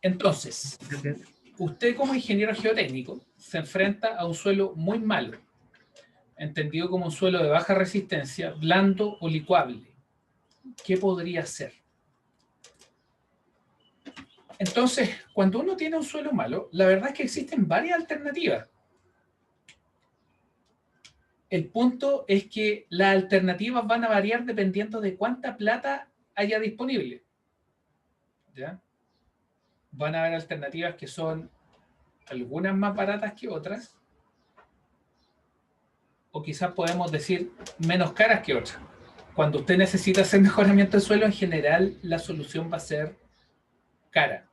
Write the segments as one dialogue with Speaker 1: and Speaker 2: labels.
Speaker 1: Entonces, usted como ingeniero geotécnico se enfrenta a un suelo muy malo, entendido como un suelo de baja resistencia, blando o licuable. ¿Qué podría hacer? Entonces, cuando uno tiene un suelo malo, la verdad es que existen varias alternativas. El punto es que las alternativas van a variar dependiendo de cuánta plata haya disponible. ¿Ya? Van a haber alternativas que son algunas más baratas que otras, o quizás podemos decir menos caras que otras. Cuando usted necesita hacer mejoramiento del suelo, en general la solución va a ser cara.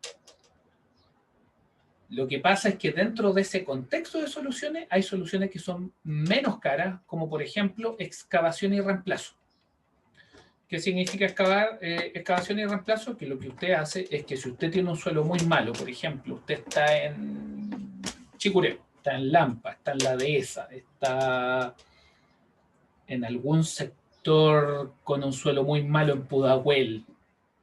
Speaker 1: Lo que pasa es que dentro de ese contexto de soluciones hay soluciones que son menos caras, como por ejemplo excavación y reemplazo. ¿Qué significa excavación y reemplazo? Que lo que usted hace es que si usted tiene un suelo muy malo, por ejemplo, usted está en Chicureo, está en Lampa, está en La Dehesa, está en algún sector con un suelo muy malo en Pudahuel,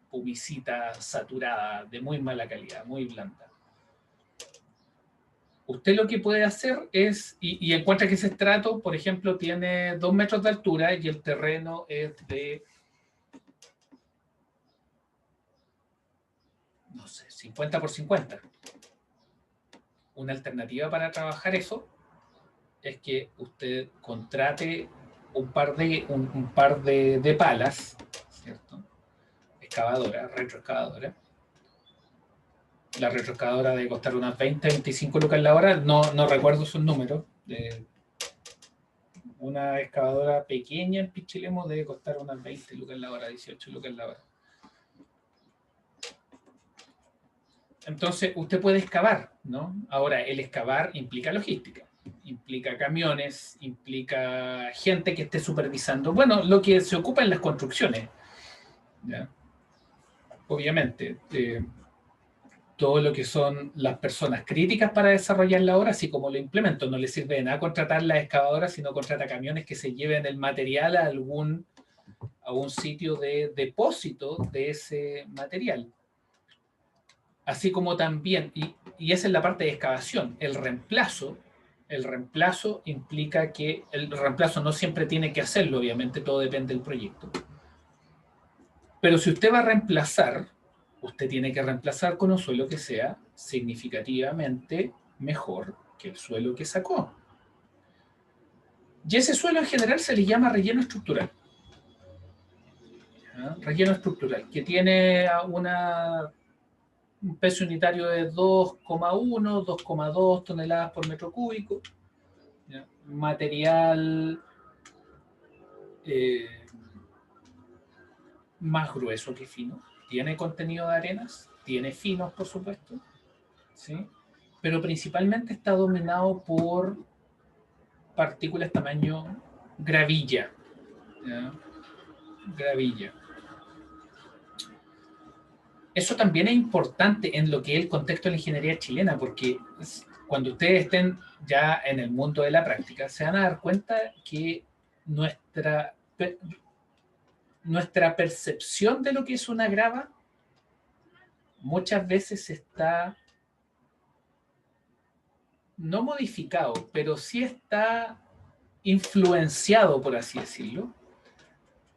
Speaker 1: pubicita saturada, de muy mala calidad, muy blanda. Usted lo que puede hacer es, y encuentra que ese estrato, por ejemplo, tiene 2 metros de altura y el terreno es de, no sé, 50 por 50. Una alternativa para trabajar eso es que usted contrate un par de palas, ¿cierto? Excavadora, retroexcavadora. La retroexcavadora debe costar unas 20, 25 lucas la hora, no recuerdo sus números. Una excavadora pequeña en Pichilemu debe costar unas 20 lucas la hora, 18 lucas la hora. Entonces, usted puede excavar, ¿no? Ahora, el excavar implica logística, implica camiones, implica gente que esté supervisando. Bueno, lo que se ocupa en las construcciones, ¿ya? Obviamente, todo lo que son las personas críticas para desarrollar la obra, así como lo implemento. No le sirve de nada contratar las excavadoras, sino contrata camiones que se lleven el material a un sitio de depósito de ese material. Así como también, y esa es la parte de excavación, el reemplazo implica que el reemplazo no siempre tiene que hacerlo, obviamente todo depende del proyecto. Pero si usted va a reemplazar, usted tiene que reemplazar con un suelo que sea significativamente mejor que el suelo que sacó. Y ese suelo en general se le llama relleno estructural. ¿Ya? Relleno estructural, que tiene un peso unitario de 2,1, 2,2 toneladas por metro cúbico. ¿Ya? Material más grueso que fino. Tiene contenido de arenas, tiene finos, por supuesto, ¿sí? Pero principalmente está dominado por partículas tamaño gravilla. ¿Ya? Gravilla. Eso también es importante en lo que es el contexto de la ingeniería chilena, porque cuando ustedes estén ya en el mundo de la práctica, se van a dar cuenta que nuestra percepción de lo que es una grava muchas veces está no modificado, pero sí está influenciado, por así decirlo,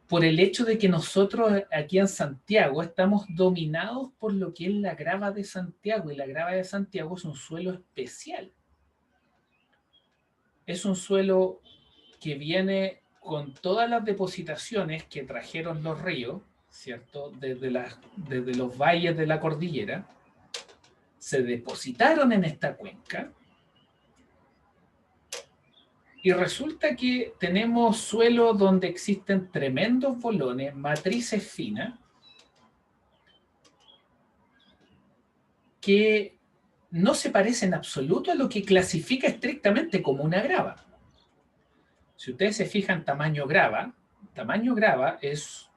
Speaker 1: por el hecho de que nosotros aquí en Santiago estamos dominados por lo que es la grava de Santiago, y la grava de Santiago es un suelo especial. Es un suelo que viene con todas las depositaciones que trajeron los ríos, ¿cierto? Desde los valles de la cordillera, se depositaron en esta cuenca. Y resulta que tenemos suelos donde existen tremendos bolones, matrices finas, que no se parecen en absoluto a lo que clasifica estrictamente como una grava. Si ustedes se fijan, tamaño grava es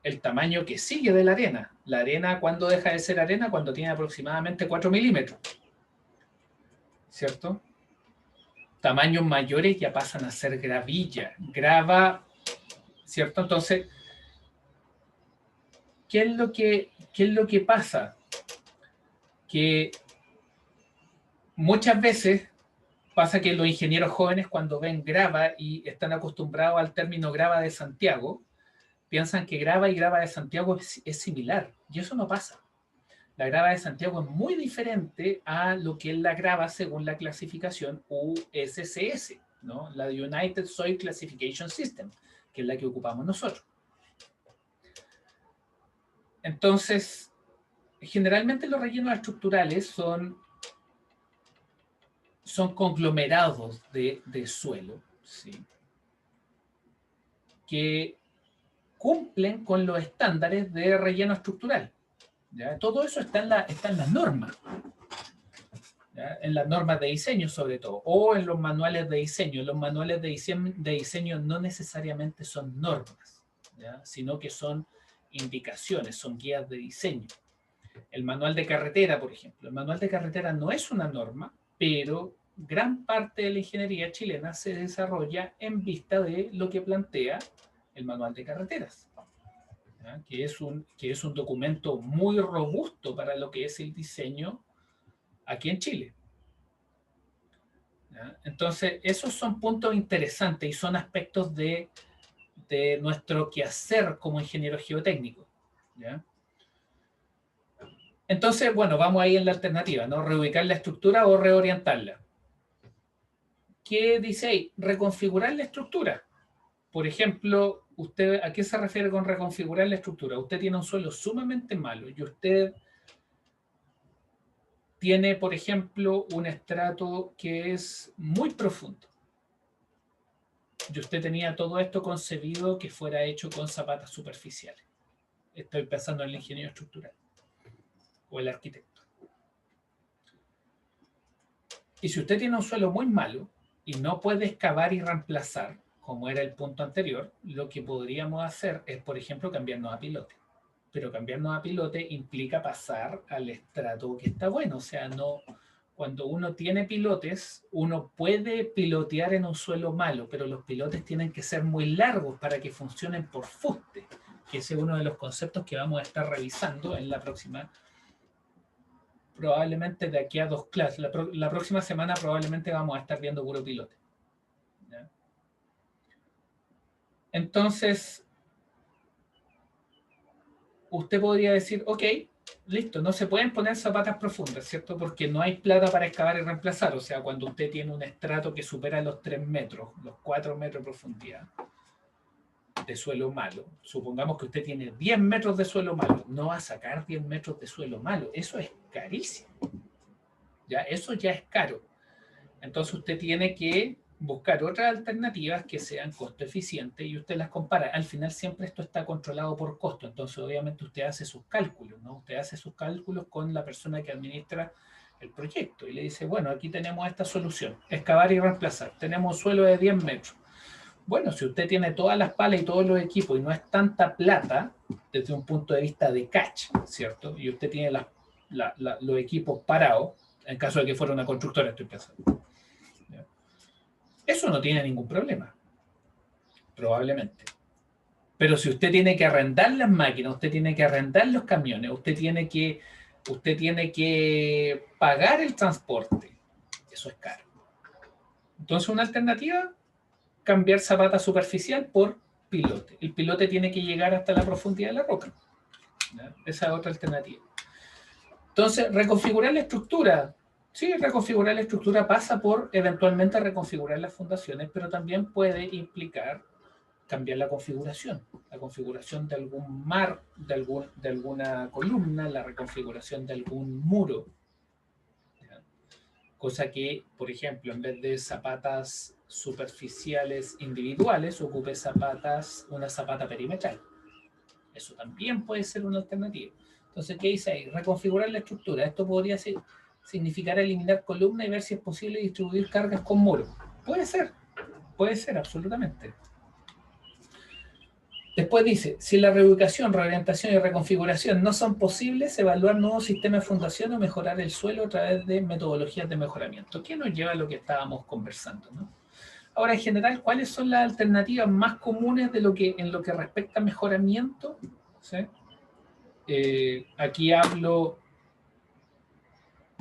Speaker 1: el tamaño que sigue de la arena. La arena, ¿cuándo deja de ser arena? Cuando tiene aproximadamente 4 milímetros. ¿Cierto? Tamaños mayores ya pasan a ser gravilla. Grava, ¿cierto? Entonces, ¿qué es lo que pasa? que muchas veces pasa que los ingenieros jóvenes cuando ven grava y están acostumbrados al término grava de Santiago, piensan que grava y grava de Santiago es similar, y eso no pasa. La grava de Santiago es muy diferente a lo que es la grava según la clasificación USCS, ¿no? La United Soil Classification System, que es la que ocupamos nosotros. Entonces, generalmente los rellenos estructurales son conglomerados de suelo, ¿sí? Que cumplen con los estándares de relleno estructural. ¿Ya? Todo eso está en las normas, ¿ya? En las normas de diseño sobre todo, o en los manuales de diseño. Los manuales de diseño no necesariamente son normas, ¿ya? Sino que son indicaciones, son guías de diseño. El manual de carretera, por ejemplo. El manual de carretera no es una norma, pero gran parte de la ingeniería chilena se desarrolla en vista de lo que plantea el manual de carreteras, ¿ya? Que es un documento muy robusto para lo que es el diseño aquí en Chile, ¿ya? Entonces, esos son puntos interesantes y son aspectos de nuestro quehacer como ingeniero geotécnico, ¿ya? Entonces, bueno, vamos ahí en la alternativa, ¿no? Reubicar la estructura o reorientarla. ¿Qué dice ahí? Reconfigurar la estructura. Por ejemplo, usted, ¿a qué se refiere con reconfigurar la estructura? Usted tiene un suelo sumamente malo y usted tiene, por ejemplo, un estrato que es muy profundo. Y usted tenía todo esto concebido que fuera hecho con zapatas superficiales. Estoy pensando en el ingeniero estructural o el arquitecto. Y si usted tiene un suelo muy malo y no puede excavar y reemplazar, como era el punto anterior, lo que podríamos hacer es, por ejemplo, cambiarnos a pilote. Pero cambiarnos a pilote implica pasar al estrato que está bueno. O sea, no, cuando uno tiene pilotes, uno puede pilotear en un suelo malo, pero los pilotes tienen que ser muy largos para que funcionen por fuste, que ese es uno de los conceptos que vamos a estar revisando en la próxima, probablemente de aquí a 2 clases. La próxima semana probablemente vamos a estar viendo puro pilote, ¿ya? Entonces, usted podría decir, ok, listo, no se pueden poner zapatas profundas, ¿cierto? Porque no hay plata para excavar y reemplazar. O sea, cuando usted tiene un estrato que supera los 3 metros, los 4 metros de profundidad de suelo malo, supongamos que usted tiene 10 metros de suelo malo, no va a sacar 10 metros de suelo malo. Eso es carísimo. ¿Ya? Eso ya es caro. Entonces usted tiene que buscar otras alternativas que sean costo eficientes y usted las compara. Al final siempre esto está controlado por costo, entonces obviamente usted hace sus cálculos, ¿no? Usted hace sus cálculos con la persona que administra el proyecto y le dice, bueno, aquí tenemos esta solución, excavar y reemplazar. Tenemos un suelo de 10 metros. Bueno, si usted tiene todas las palas y todos los equipos y no es tanta plata desde un punto de vista de catch, ¿cierto? Y usted tiene los equipos parados, en caso de que fuera una constructora, estoy pensando. Eso no tiene ningún problema, probablemente. Pero si usted tiene que arrendar las máquinas, usted tiene que arrendar los camiones, usted tiene que pagar el transporte, eso es caro. Entonces, una alternativa, cambiar zapata superficial por pilote. El pilote tiene que llegar hasta la profundidad de la roca, ¿ya? Esa es otra alternativa. Entonces, reconfigurar la estructura. Sí, reconfigurar la estructura pasa por eventualmente reconfigurar las fundaciones, pero también puede implicar cambiar la configuración de algún mar, de alguna columna, la reconfiguración de algún muro. ¿Ya? Cosa que, por ejemplo, en vez de zapatas superficiales individuales, ocupe una zapata perimetral. Eso también puede ser una alternativa. Entonces, ¿qué dice ahí? Reconfigurar la estructura. Esto podría significar eliminar columnas y ver si es posible distribuir cargas con muros. Puede ser, absolutamente. Después dice, si la reubicación, reorientación y reconfiguración no son posibles, evaluar nuevos sistemas de fundación o mejorar el suelo a través de metodologías de mejoramiento. ¿Qué nos lleva a lo que estábamos conversando, ¿no? Ahora, en general, ¿cuáles son las alternativas más comunes en lo que respecta a mejoramiento? ¿Sí? Aquí hablo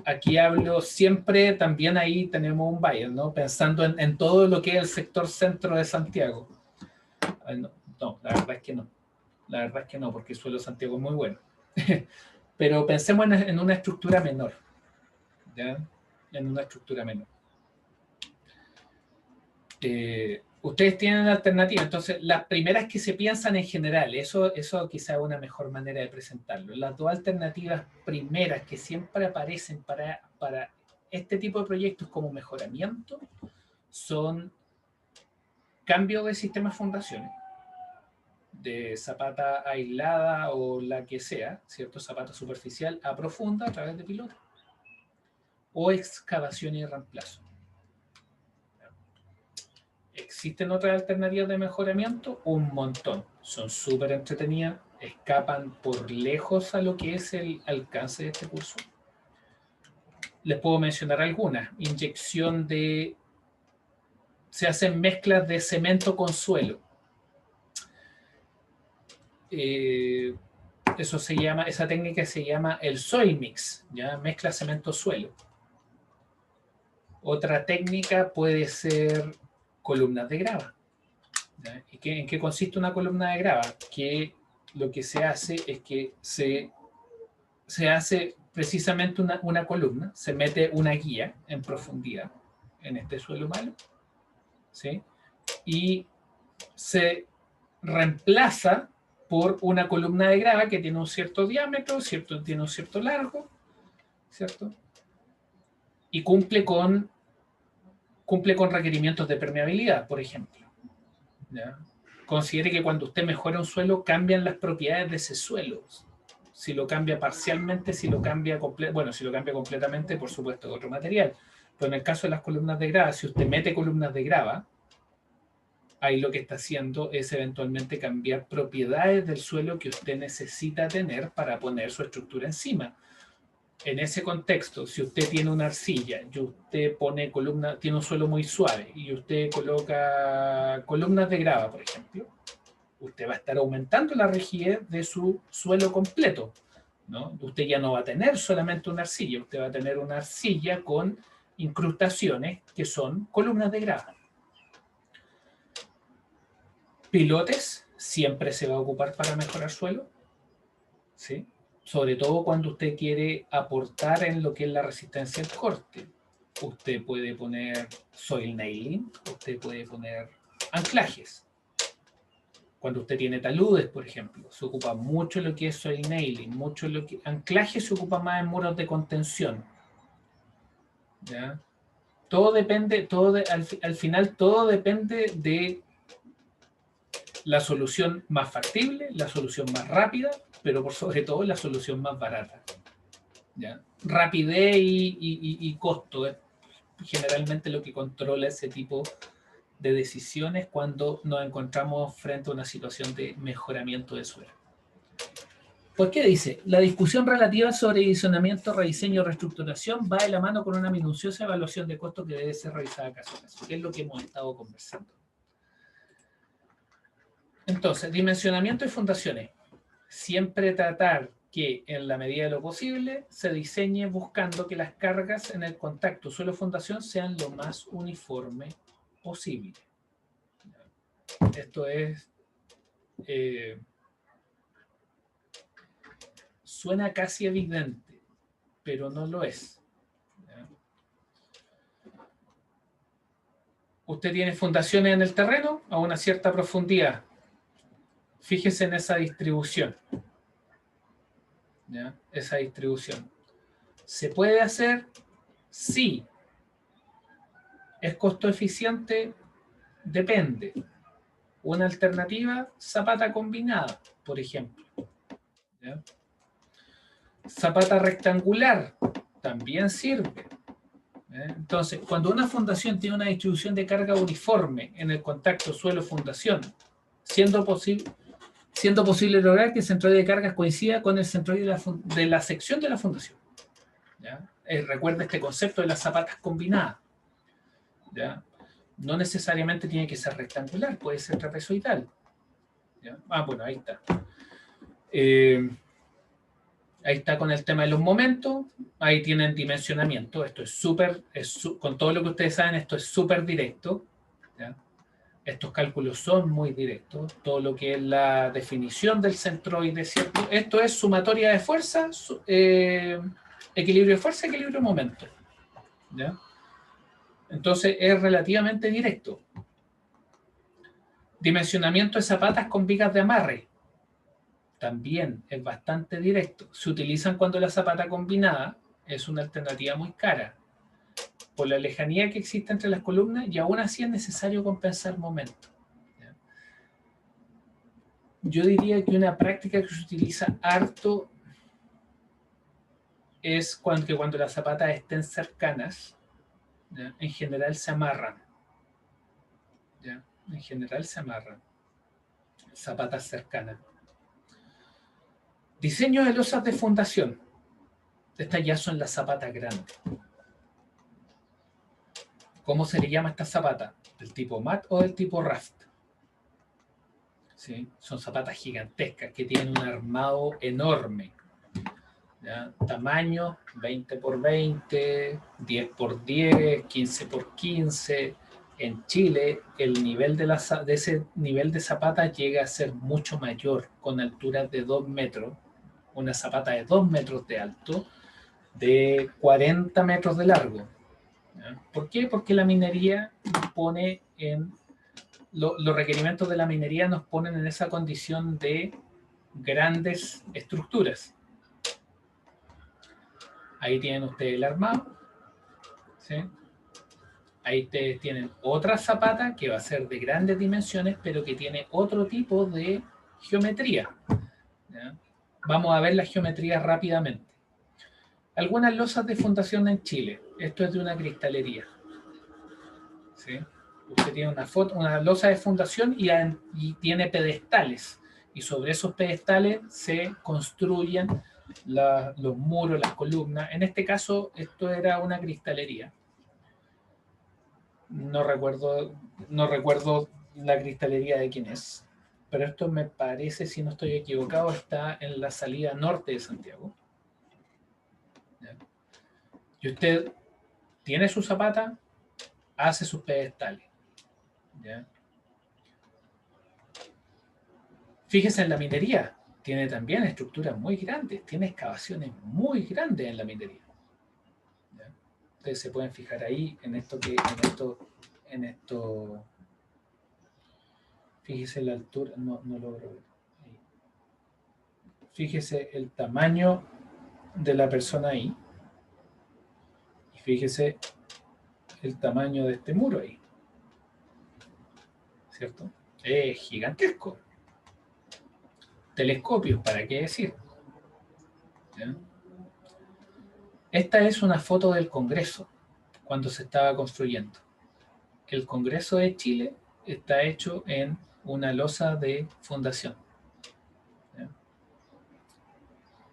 Speaker 1: aquí hablo siempre, también ahí tenemos un bias, ¿no? Pensando en todo lo que es el sector centro de Santiago. No, no, la verdad es que no. La verdad es que no, porque el suelo de Santiago es muy bueno. Pero pensemos en una estructura menor, ¿ya? En una estructura menor. Ustedes tienen alternativas, entonces las primeras que se piensan en general, eso quizá es una mejor manera de presentarlo. Las dos alternativas primeras que siempre aparecen para este tipo de proyectos como mejoramiento son cambio de sistema de fundaciones, de zapata aislada o la que sea, ¿cierto? Zapata superficial a profunda a través de piloto, o excavación y reemplazo. ¿Existen otras alternativas de mejoramiento? Un montón. Son súper entretenidas, escapan por lejos a lo que es el alcance de este curso. Les puedo mencionar algunas. Inyección de... Se hacen mezclas de cemento con suelo. Eso se llama, esa técnica se llama el soil mix, ¿ya? Mezcla cemento-suelo. Otra técnica puede ser columnas de grava. ¿Ya? ¿En qué consiste una columna de grava? Que lo que se hace es que se hace precisamente una columna, se mete una guía en profundidad en este suelo malo, ¿sí? Y se reemplaza por una columna de grava que tiene un cierto diámetro, tiene un cierto largo, ¿cierto? Y cumple con requerimientos de permeabilidad, por ejemplo, ¿ya? Considere que cuando usted mejora un suelo, cambian las propiedades de ese suelo. Si lo cambia parcialmente, si lo cambia completamente, por supuesto, otro material. Pero en el caso de las columnas de grava, si usted mete columnas de grava, ahí lo que está haciendo es eventualmente cambiar propiedades del suelo que usted necesita tener para poner su estructura encima. En ese contexto, si usted tiene una arcilla y usted pone tiene un suelo muy suave y usted coloca columnas de grava, por ejemplo, usted va a estar aumentando la rigidez de su suelo completo, ¿no? Usted ya no va a tener solamente una arcilla, usted va a tener una arcilla con incrustaciones que son columnas de grava. Pilotes siempre se va a ocupar para mejorar suelo, ¿sí? Sobre todo cuando usted quiere aportar en lo que es la resistencia al corte. Usted puede poner soil nailing, usted puede poner anclajes. Cuando usted tiene taludes, por ejemplo, se ocupa mucho lo que es soil nailing, mucho lo que... Anclaje se ocupa más en muros de contención, ¿ya? Todo depende, al final todo depende de la solución más factible, la solución más rápida, pero por sobre todo la solución más barata, ¿ya? Rapidez y costo es generalmente lo que controla ese tipo de decisiones cuando nos encontramos frente a una situación de mejoramiento de suelo. ¿Por qué dice? La discusión relativa sobre dimensionamiento, rediseño o reestructuración va de la mano con una minuciosa evaluación de costos que debe ser realizada caso a caso, que es lo que hemos estado conversando. Entonces, dimensionamiento y fundaciones. Siempre tratar que en la medida de lo posible se diseñe buscando que las cargas en el contacto suelo-fundación sean lo más uniforme posible. Esto es... suena casi evidente, pero no lo es. Usted tiene fundaciones en el terreno a una cierta profundidad. Fíjese en esa distribución. ¿Ya? Esa distribución. ¿Se puede hacer? Sí. ¿Es costo eficiente? Depende. Una alternativa, zapata combinada, por ejemplo. ¿Ya? Zapata rectangular, también sirve. Entonces, cuando una fundación tiene una distribución de carga uniforme en el contacto suelo-fundación, siendo posible lograr que el centroide de cargas coincida con el centroide de la sección de la fundación. ¿Ya? Recuerda este concepto de las zapatas combinadas. ¿Ya? No necesariamente tiene que ser rectangular, puede ser trapezoidal. ¿Ya? Bueno, ahí está. Ahí está con el tema de los momentos. Ahí tienen dimensionamiento. Esto es súper, con todo lo que ustedes saben, esto es súper directo. ¿Ya? Estos cálculos son muy directos. Todo lo que es la definición del centroide, ¿cierto? Esto es sumatoria de fuerza, equilibrio de fuerza, equilibrio de momento. ¿Ya? Entonces es relativamente directo. Dimensionamiento de zapatas con vigas de amarre. También es bastante directo. Se utilizan cuando la zapata combinada es una alternativa muy cara por la lejanía que existe entre las columnas y aún así es necesario compensar momento. Yo diría que una práctica que se utiliza harto es cuando las zapatas estén cercanas, ¿ya? En general se amarran. ¿Ya? En general se amarran. Zapatas cercanas. Diseño de losas de fundación. Estas ya son las zapatas grandes. ¿Cómo se le llama a esta zapata? ¿Del tipo mat o del tipo raft? ¿Sí? Son zapatas gigantescas que tienen un armado enorme. ¿Ya? Tamaño 20 por 20, 10 por 10, 15 por 15. En Chile, el nivel de ese nivel de zapatas llega a ser mucho mayor, con alturas de 2 metros. Una zapata de 2 metros de alto, de 40 metros de largo. ¿Ya? ¿Por qué? Porque la minería pone en... los requerimientos de la minería nos ponen en esa condición de grandes estructuras. Ahí tienen ustedes el armado. ¿Sí? Ahí ustedes tienen otra zapata que va a ser de grandes dimensiones, pero que tiene otro tipo de geometría. ¿Ya? Vamos a ver las geometrías rápidamente. Algunas losas de fundación en Chile. Esto es de una cristalería. ¿Sí? Usted tiene una losa de fundación y tiene pedestales. Y sobre esos pedestales se construyen los muros, las columnas. En este caso, esto era una cristalería. No recuerdo la cristalería de quién es. Pero esto me parece, si no estoy equivocado, está en la salida norte de Santiago. ¿Ya? Y usted tiene su zapata, hace sus pedestales. ¿Ya? Fíjese en la minería, tiene también estructuras muy grandes, tiene excavaciones muy grandes en la minería. ¿Ya? Ustedes se pueden fijar ahí en esto. Fíjese la altura, no logro ver. Ahí. Fíjese el tamaño de la persona ahí. Y fíjese el tamaño de este muro ahí. ¿Cierto? Es gigantesco. Telescopios, ¿para qué decir? ¿Ya? Esta es una foto del Congreso cuando se estaba construyendo. El Congreso de Chile está hecho en una losa de fundación. ¿Ya?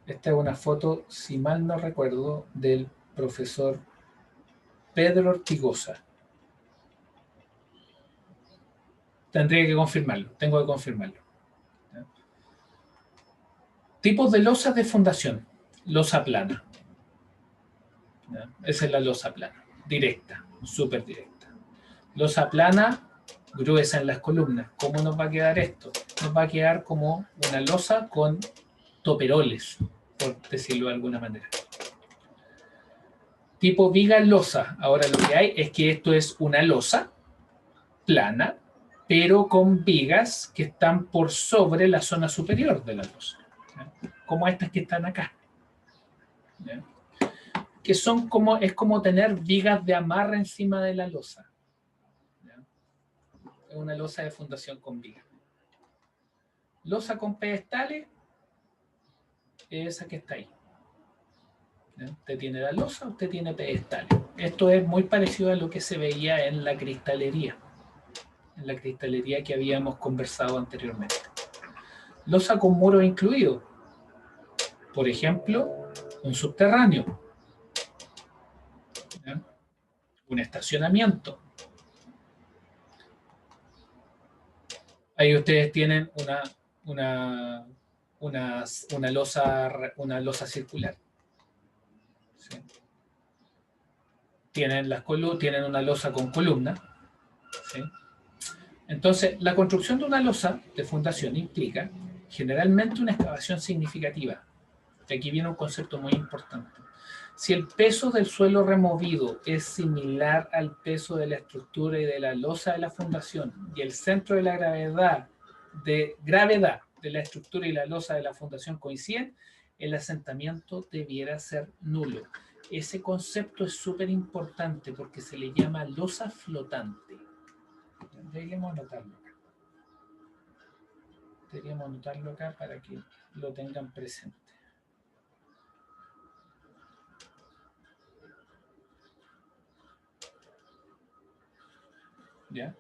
Speaker 1: Esta es una foto, si mal no recuerdo, del profesor Pedro Ortigosa. Tendría que confirmarlo, tengo que confirmarlo. ¿Ya? Tipos de losas de fundación. Losa plana. ¿Ya? Esa es la losa plana. Directa, súper directa. Losa plana, gruesa en las columnas. ¿Cómo nos va a quedar esto? Nos va a quedar como una losa con toperoles, por decirlo de alguna manera. Tipo viga losa. Ahora lo que hay es que esto es una losa plana, pero con vigas que están por sobre la zona superior de la losa. ¿Ya? Como estas que están acá. ¿Ya? Que son es como tener vigas de amarre encima de la losa. ¿Ya? Es una losa de fundación con vigas. Losa con pedestales, esa que está ahí. ¿Ya? Usted tiene la losa, usted tiene pedestales. Esto es muy parecido a lo que se veía en la cristalería que habíamos conversado anteriormente. Losa con muro incluido. Por ejemplo, un subterráneo. ¿Ya? Un estacionamiento. Ahí ustedes tienen una losa circular. ¿Sí? tienen una losa con columna, ¿sí? Entonces, la construcción de una losa de fundación implica generalmente una excavación significativa. Y aquí viene un concepto muy importante. Si el peso del suelo removido es similar al peso de la estructura y de la losa de la fundación, y el centro de la gravedad de la estructura y la losa de la fundación coinciden, el asentamiento debiera ser nulo. Ese concepto es súper importante porque se le llama losa flotante. Deberíamos anotarlo acá. Deberíamos anotarlo acá para que lo tengan presente. ¿Ya?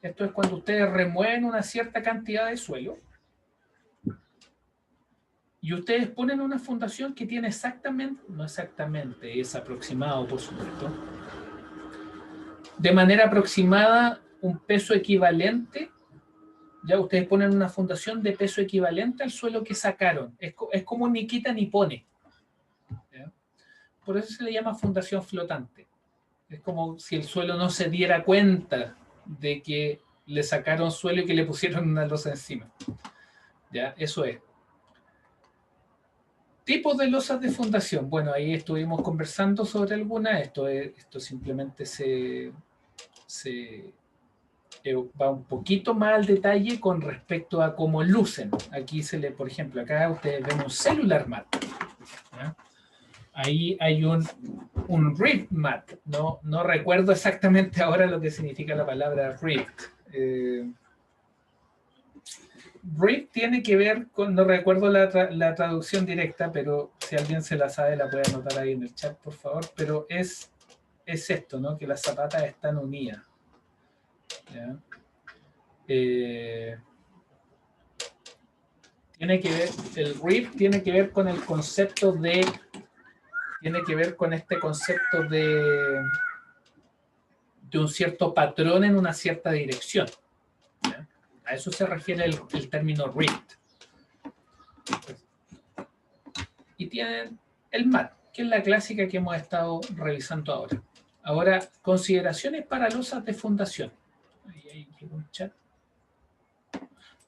Speaker 1: Esto es cuando ustedes remueven una cierta cantidad de suelo y ustedes ponen una fundación que tiene exactamente, no exactamente, es aproximado, por supuesto, de manera aproximada un peso equivalente. Ya ustedes ponen una fundación de peso equivalente al suelo que sacaron. Es como ni quita ni pone. ¿Ya? Por eso se le llama fundación flotante. Es como si el suelo no se diera cuenta de que le sacaron suelo y que le pusieron una losa encima. ¿Ya? Eso es. Tipos de losas de fundación. Bueno, ahí estuvimos conversando sobre algunas. Esto simplemente va un poquito más al detalle con respecto a cómo lucen. Aquí por ejemplo, acá ustedes ven un cellular mat. ¿Ya? Ahí hay un rift mat. No recuerdo exactamente ahora lo que significa la palabra rift. Rift tiene que ver con, no recuerdo la traducción directa, pero si alguien se la sabe la puede anotar ahí en el chat, por favor. Pero es esto, ¿no? Que las zapatas están unidas. ¿Ya? Tiene que ver, el rift tiene que ver con el concepto de, tiene que ver con este concepto de un cierto patrón en una cierta dirección. ¿Ya? A eso se refiere el término rift. Y tienen el mat, que es la clásica que hemos estado revisando ahora. Ahora, consideraciones para losas de fundación. Ahí llegó un chat.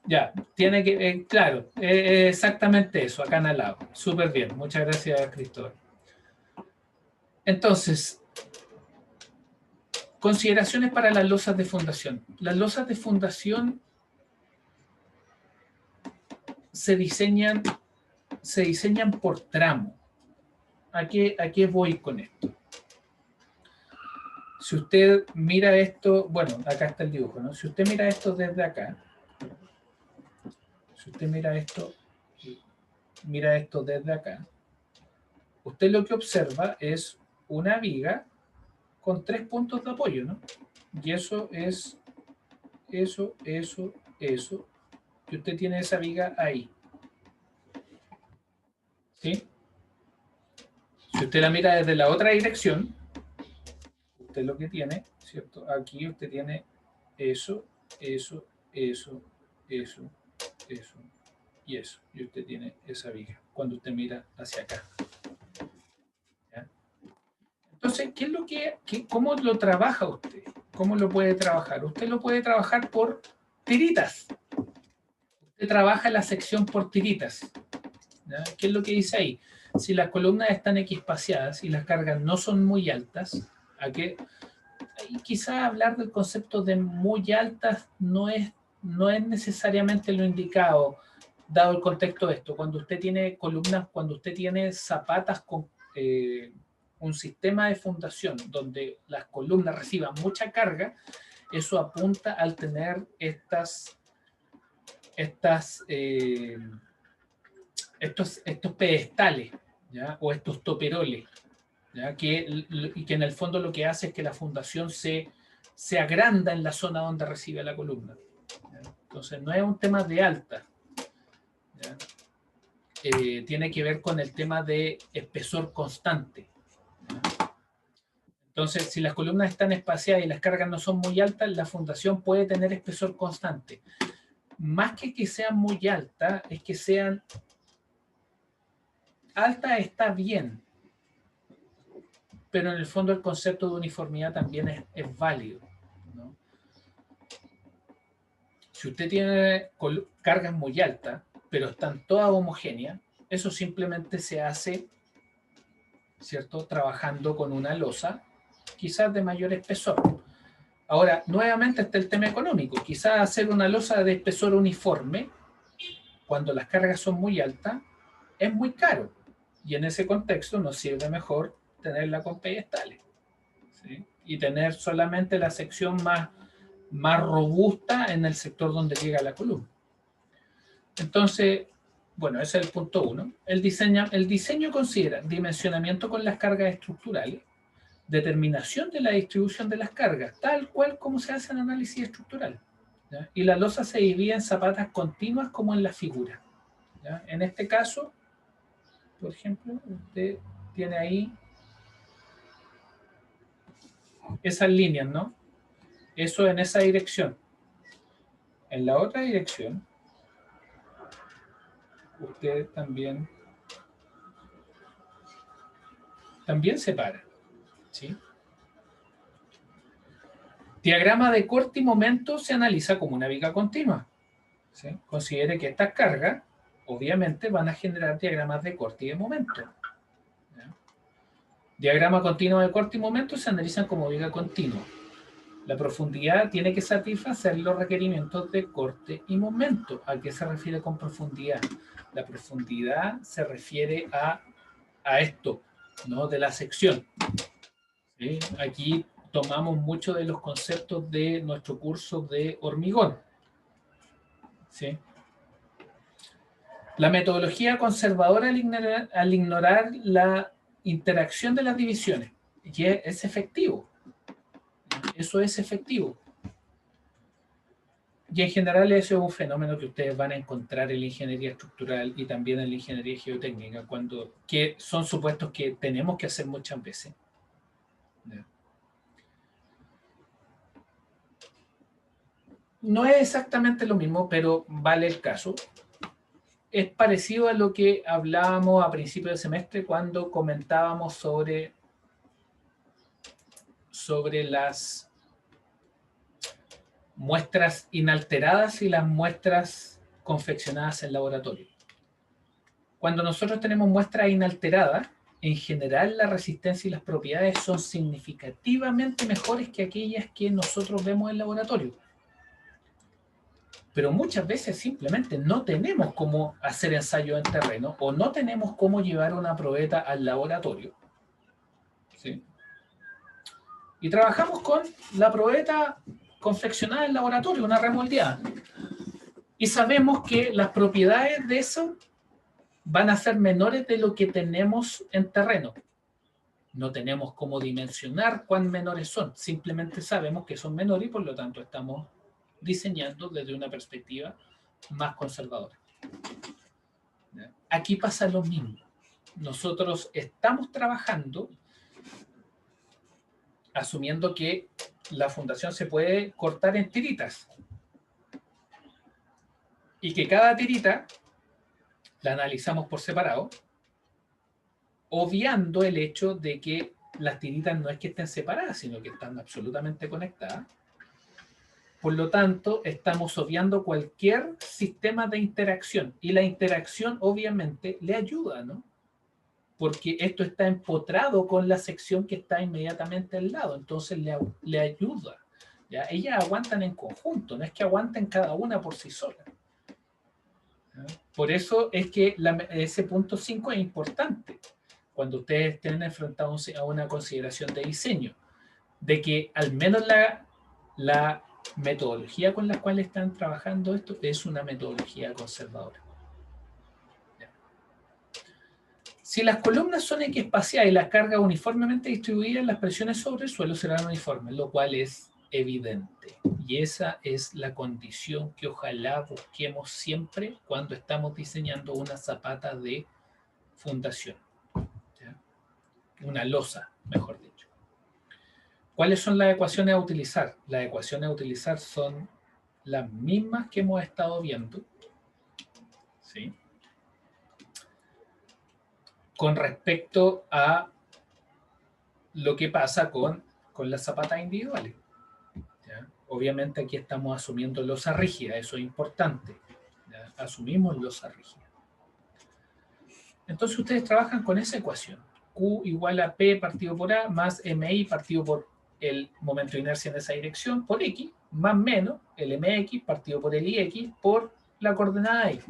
Speaker 1: Ya, tiene que, claro, exactamente eso, acá en el lado. Súper bien, muchas gracias, Cristóbal. Entonces, consideraciones para las losas de fundación. Las losas de fundación se diseñan por tramo. ¿A qué voy con esto? Si usted mira esto, bueno, acá está el dibujo, ¿no? Si usted mira esto desde acá, si usted mira esto desde acá, usted lo que observa es una viga con 3 puntos de apoyo, ¿no? Y eso es eso, y usted tiene esa viga ahí. ¿Sí? Si usted la mira desde la otra dirección, usted lo que tiene, ¿cierto? Aquí usted tiene eso y eso. Y usted tiene esa viga cuando usted mira hacia acá. ¿Ya? Entonces, ¿cómo lo trabaja usted? ¿Cómo lo puede trabajar? Usted lo puede trabajar por tiritas. Usted trabaja la sección por tiritas. ¿Ya? ¿Qué es lo que dice ahí? Si las columnas están equiespaciadas y las cargas no son muy altas, ahí quizá hablar del concepto de muy altas no es necesariamente lo indicado, dado el contexto de esto. Cuando usted tiene columnas, cuando usted tiene zapatas con un sistema de fundación donde las columnas reciban mucha carga, eso apunta al tener estos pedestales, ¿ya? O estos toperoles, ¿ya? Y que en el fondo lo que hace es que la fundación se agranda en la zona donde recibe la columna. ¿Ya? Entonces no es un tema de alta. ¿Ya? Tiene que ver con el tema de espesor constante. ¿Ya? Entonces, si las columnas están espaciadas y las cargas no son muy altas, la fundación puede tener espesor constante. Más que sean muy altas, es que sean altas está bien, pero en el fondo el concepto de uniformidad también es válido, ¿no? Si usted tiene cargas muy altas, pero están todas homogéneas, eso simplemente se hace, ¿cierto?, trabajando con una losa, quizás de mayor espesor. Ahora, nuevamente está el tema económico. Quizás hacer una losa de espesor uniforme, cuando las cargas son muy altas, es muy caro. Y en ese contexto nos sirve mejor tenerla con pedestales, ¿sí? Y tener solamente la sección más robusta en el sector donde llega la columna. Entonces, bueno, ese es el punto 1. El diseño considera dimensionamiento con las cargas estructurales, determinación de la distribución de las cargas, tal cual como se hace en análisis estructural, ¿ya? Y la losa se divide en zapatas continuas como en la figura, ¿ya? En este caso, por ejemplo, usted tiene ahí esas líneas, ¿no? Eso en esa dirección. En la otra dirección, usted también separa, ¿sí? Diagrama de corte y momento se analiza como una viga continua, ¿sí? Considere que estas cargas, obviamente, van a generar diagramas de corte y de momento, ¿ya? Diagrama continuo de corte y momento se analizan como viga continua. La profundidad tiene que satisfacer los requerimientos de corte y momento. ¿A qué se refiere con profundidad? La profundidad se refiere a esto, ¿no?, de la sección, ¿sí? Aquí tomamos mucho de los conceptos de nuestro curso de hormigón, ¿sí? La metodología conservadora al ignorar la interacción de las divisiones, y es efectivo, eso es efectivo. Y en general eso es un fenómeno que ustedes van a encontrar en la ingeniería estructural y también en la ingeniería geotécnica, que son supuestos que tenemos que hacer muchas veces. No es exactamente lo mismo, pero vale el caso. Es parecido a lo que hablábamos a principio del semestre cuando comentábamos sobre las muestras inalteradas y las muestras confeccionadas en laboratorio. Cuando nosotros tenemos muestras inalteradas, en general la resistencia y las propiedades son significativamente mejores que aquellas que nosotros vemos en laboratorio. Pero muchas veces simplemente no tenemos cómo hacer ensayos en terreno o no tenemos cómo llevar una probeta al laboratorio, ¿sí? Y trabajamos con la probeta confeccionada en laboratorio, una remoldeada. Y sabemos que las propiedades de eso van a ser menores de lo que tenemos en terreno. No tenemos cómo dimensionar cuán menores son, simplemente sabemos que son menores y por lo tanto estamos diseñando desde una perspectiva más conservadora. Aquí pasa lo mismo. Nosotros estamos trabajando asumiendo que la fundación se puede cortar en tiritas y que cada tirita la analizamos por separado, obviando el hecho de que las tiritas no es que estén separadas, sino que están absolutamente conectadas. Por lo tanto, estamos obviando cualquier sistema de interacción y la interacción obviamente le ayuda, ¿no? Porque esto está empotrado con la sección que está inmediatamente al lado, entonces le ayuda, ¿ya? Ellas aguantan en conjunto, no es que aguanten cada una por sí sola. ¿Ya? Por eso es que ese punto 5 es importante cuando ustedes estén enfrentados a una consideración de diseño, de que al menos la metodología con la cual están trabajando esto es una metodología conservadora. Si las columnas son equiespaciadas y las cargas uniformemente distribuidas, las presiones sobre el suelo serán uniformes, lo cual es evidente. Y esa es la condición que ojalá busquemos siempre cuando estamos diseñando una zapata de fundación, ¿ya? Una losa, mejor dicho. ¿Cuáles son las ecuaciones a utilizar? Las ecuaciones a utilizar son las mismas que hemos estado viendo, ¿sí?, con respecto a lo que pasa con las zapatas individuales. ¿Ya? Obviamente aquí estamos asumiendo losa rígida, eso es importante. ¿Ya? Asumimos losa rígida. Entonces ustedes trabajan con esa ecuación. Q igual a P partido por A más MI partido por el momento de inercia en esa dirección por X, más menos el MX partido por el IX por la coordenada Y.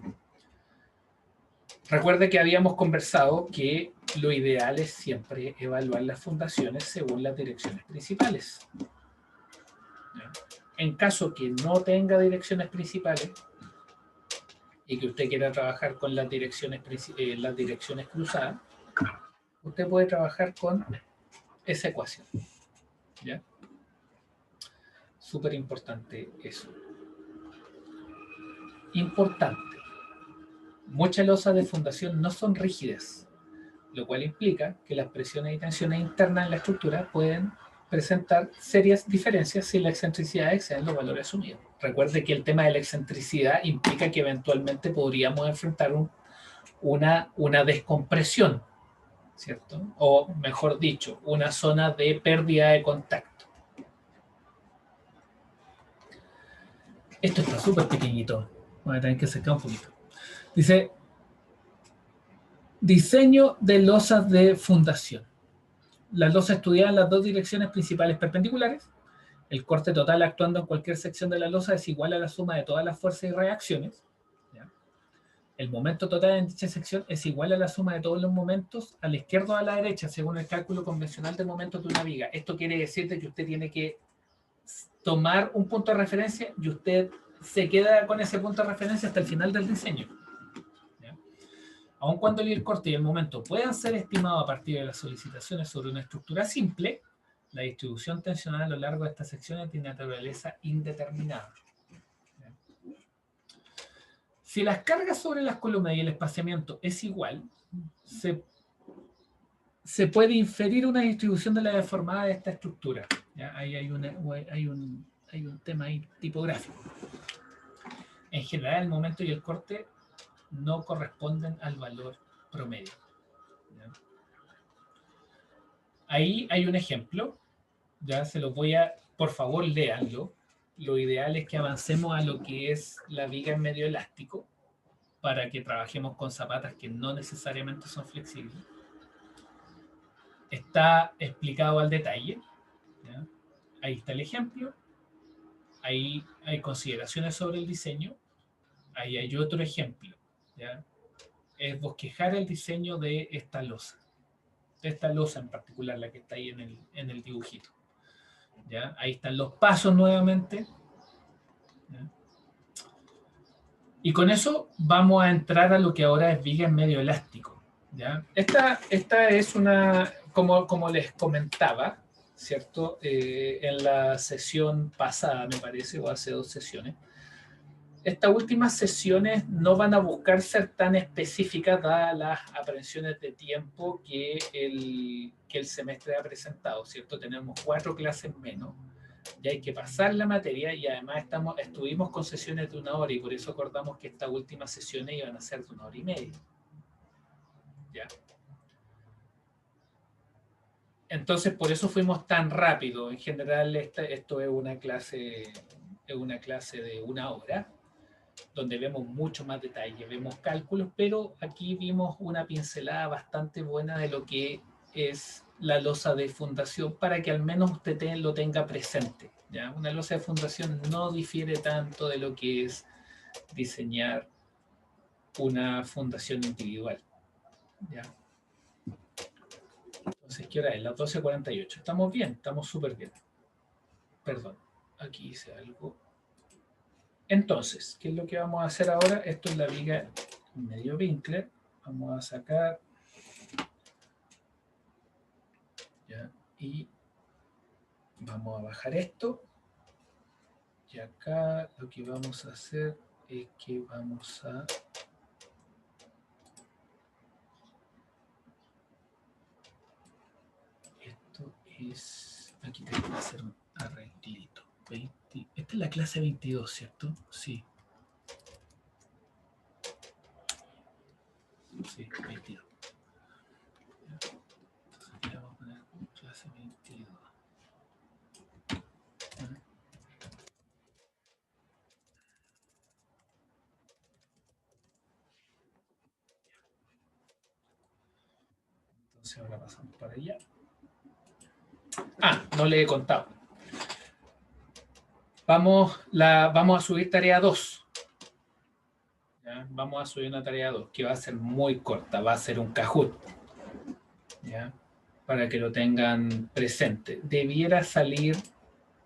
Speaker 1: Recuerde que habíamos conversado que lo ideal es siempre evaluar las fundaciones según las direcciones principales. ¿Ya? En caso que no tenga direcciones principales y que usted quiera trabajar con las direcciones cruzadas, usted puede trabajar con esa ecuación. ¿Ya? Súper importante eso. Importante. Muchas losas de fundación no son rígidas, lo cual implica que las presiones y tensiones internas en la estructura pueden presentar serias diferencias si la excentricidad excede los valores asumidos. Recuerde que el tema de la excentricidad implica que eventualmente podríamos enfrentar una descompresión, ¿cierto? O mejor dicho, una zona de pérdida de contacto. Esto está súper pequeñito. Voy a tener que sacar un poquito. Dice, diseño de losas de fundación. Las losas estudiadas en las dos direcciones principales perpendiculares. El corte total actuando en cualquier sección de la losa es igual a la suma de todas las fuerzas y reacciones. ¿Ya? El momento total en dicha sección es igual a la suma de todos los momentos a la izquierda o a la derecha, según el cálculo convencional de momentos de una viga. Esto quiere decir que usted tiene que tomar un punto de referencia y usted se queda con ese punto de referencia hasta el final del diseño. ¿Ya? Aun cuando el corte y el momento puedan ser estimados a partir de las solicitaciones sobre una estructura simple, la distribución tensional a lo largo de estas secciones tiene naturaleza indeterminada. ¿Ya? Si las cargas sobre las columnas y el espaciamiento es igual, se puede inferir una distribución de la deformada de esta estructura. ¿Ya? Ahí hay un tema ahí tipográfico. En general, el momento y el corte no corresponden al valor promedio. ¿Ya? Ahí hay un ejemplo, ya se los voy a, por favor, léanlo. Lo ideal es que avancemos a lo que es la viga en medio elástico para que trabajemos con zapatas que no necesariamente son flexibles. Está explicado al detalle. ¿Ya? Ahí está el ejemplo. Ahí hay consideraciones sobre el diseño. Ahí hay otro ejemplo. ¿Ya? Es bosquejar el diseño de esta losa. De esta losa en particular, la que está ahí en el dibujito. ¿Ya? Ahí están los pasos nuevamente. ¿Ya? Y con eso vamos a entrar a lo que ahora es viga en medio elástico. ¿Ya? Esta es una, como les comentaba, ¿cierto? En la sesión pasada, me parece, o hace 2 sesiones. Estas últimas sesiones no van a buscar ser tan específicas dadas las aprehensiones de tiempo que el semestre ha presentado, ¿cierto? Tenemos 4 clases menos, ya hay que pasar la materia y además estuvimos con sesiones de 1 hora y por eso acordamos que estas últimas sesiones iban a ser de 1 hora y media. ¿Ya? Entonces, por eso fuimos tan rápido. En general, esto es una clase de 1 hora, donde vemos mucho más detalle, vemos cálculos, pero aquí vimos una pincelada bastante buena de lo que es la losa de fundación para que al menos usted lo tenga presente. ¿Ya? Una losa de fundación no difiere tanto de lo que es diseñar una fundación individual. ¿Ya? Entonces, ¿qué hora es? Las 12:48. Estamos bien, estamos súper bien. Perdón, aquí hice algo. Entonces, ¿qué es lo que vamos a hacer ahora? Esto es la viga medio Winkler. Vamos a sacar. ¿Ya? Y vamos a bajar esto. Y acá lo que vamos a hacer es que vamos a... Esto es... Aquí tengo que hacer un arreglito. Esta es la clase 22, ¿cierto? Sí. Sí, 22. Entonces aquí vamos a poner clase 22. Entonces ahora pasamos para allá. Ah, no le he contado. Vamos a subir tarea 2. ¿Ya? Vamos a subir una tarea 2 que va a ser muy corta, va a ser un Kahoot. ¿Ya? Para que lo tengan presente. Debiera salir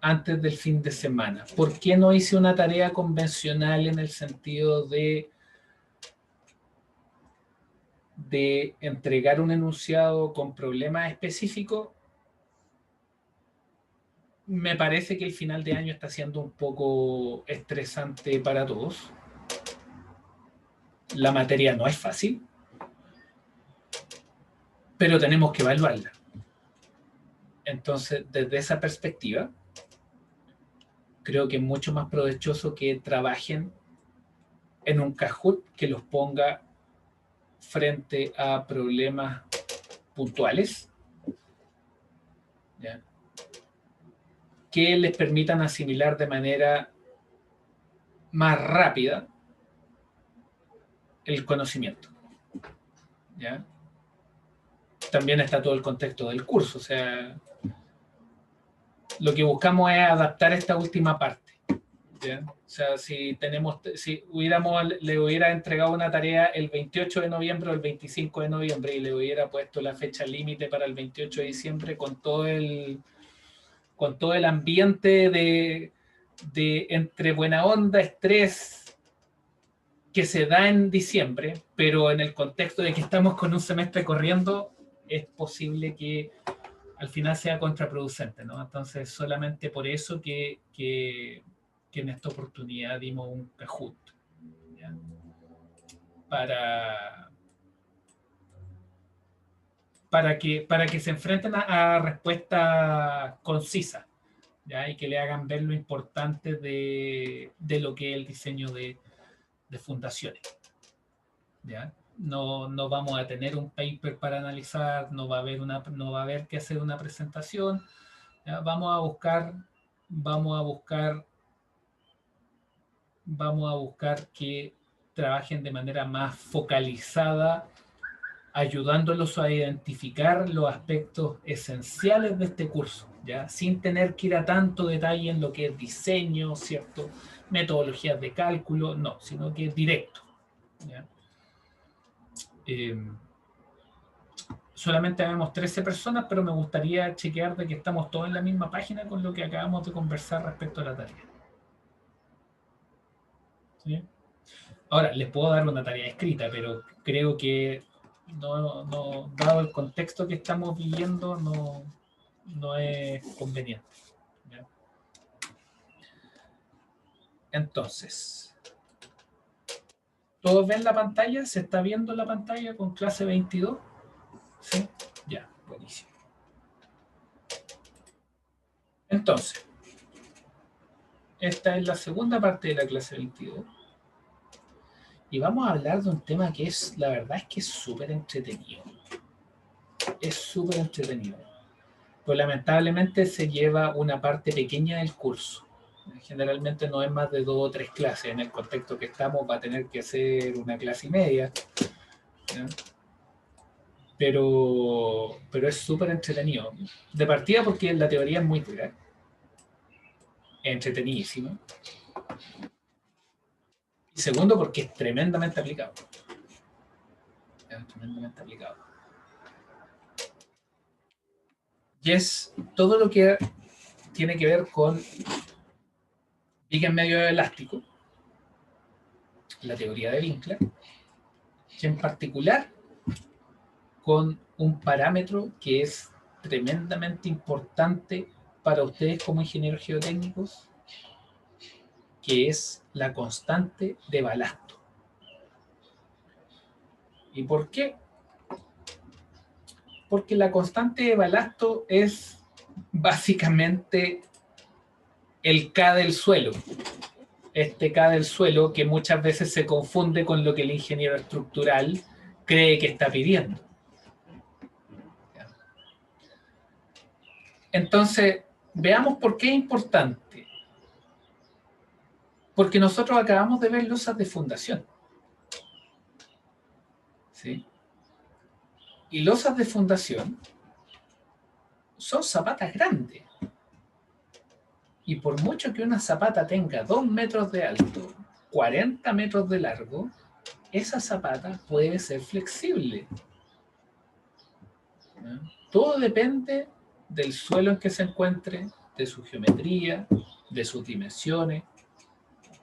Speaker 1: antes del fin de semana. ¿Por qué no hice una tarea convencional en el sentido de entregar un enunciado con problemas específicos? Me parece que el final de año está siendo un poco estresante para todos. La materia no es fácil, pero tenemos que evaluarla. Entonces, desde esa perspectiva, creo que es mucho más provechoso que trabajen en un Kahoot que los ponga frente a problemas puntuales, ¿ya? Que les permitan asimilar de manera más rápida el conocimiento, ¿ya? También está todo el contexto del curso, o sea, lo que buscamos es adaptar esta última parte, ¿ya? O sea, si le hubiera entregado una tarea el 28 de noviembre o el 25 de noviembre y le hubiera puesto la fecha límite para el 28 de diciembre con todo el ambiente de entre buena onda, estrés que se da en diciembre, pero en el contexto de que estamos con un semestre corriendo, es posible que al final sea contraproducente, ¿no? Entonces, solamente por eso que en esta oportunidad dimos un Kahoot, ¿ya? Para, para que se enfrenten a respuestas concisas, ¿ya? Y que le hagan ver lo importante de lo que es el diseño de fundaciones, ¿ya? No vamos a tener un paper para analizar, no va a haber que hacer una presentación, ¿ya? Vamos a buscar, vamos a buscar que trabajen de manera más focalizada, ayudándolos a identificar los aspectos esenciales de este curso, ¿ya? Sin tener que ir a tanto detalle en lo que es diseño, ¿cierto? Metodologías de cálculo, no, sino que es directo, ¿ya? Eh, Solamente vemos 13 personas, pero me gustaría chequear de que estamos todos en la misma página con lo que acabamos de conversar respecto a la tarea, ¿sí? Ahora, les puedo dar una tarea escrita, pero creo que dado el contexto que estamos viviendo, no es conveniente, ¿ya? Entonces, ¿todos ven la pantalla? ¿Se está viendo la pantalla con clase 22? ¿Sí? Ya, buenísimo. Entonces, esta es la segunda parte de la clase 22. Y vamos a hablar de un tema que la verdad es que es súper entretenido. Es súper entretenido. Pues lamentablemente se lleva una parte pequeña del curso. Generalmente no es más de 2 o 3 clases. En el contexto que estamos va a tener que ser una clase y media, ¿ya? Pero es súper entretenido. De partida porque la teoría es muy dura, es entretenidísima. Y segundo porque es tremendamente aplicado. Es tremendamente aplicado. Y es todo lo que tiene que ver con viga en medio elástico, la teoría de Winkler, y en particular con un parámetro que es tremendamente importante para ustedes como ingenieros geotécnicos, que es la constante de balasto. ¿Y por qué? Porque la constante de balasto es básicamente el K del suelo. Este K del suelo que muchas veces se confunde con lo que el ingeniero estructural cree que está pidiendo. Entonces, veamos por qué es importante. Porque nosotros acabamos de ver losas de fundación, ¿sí? Y losas de fundación son zapatas grandes. Y por mucho que una zapata tenga 2 metros de alto, 40 metros de largo, esa zapata puede ser flexible. ¿No? Todo depende del suelo en que se encuentre, de su geometría, de sus dimensiones,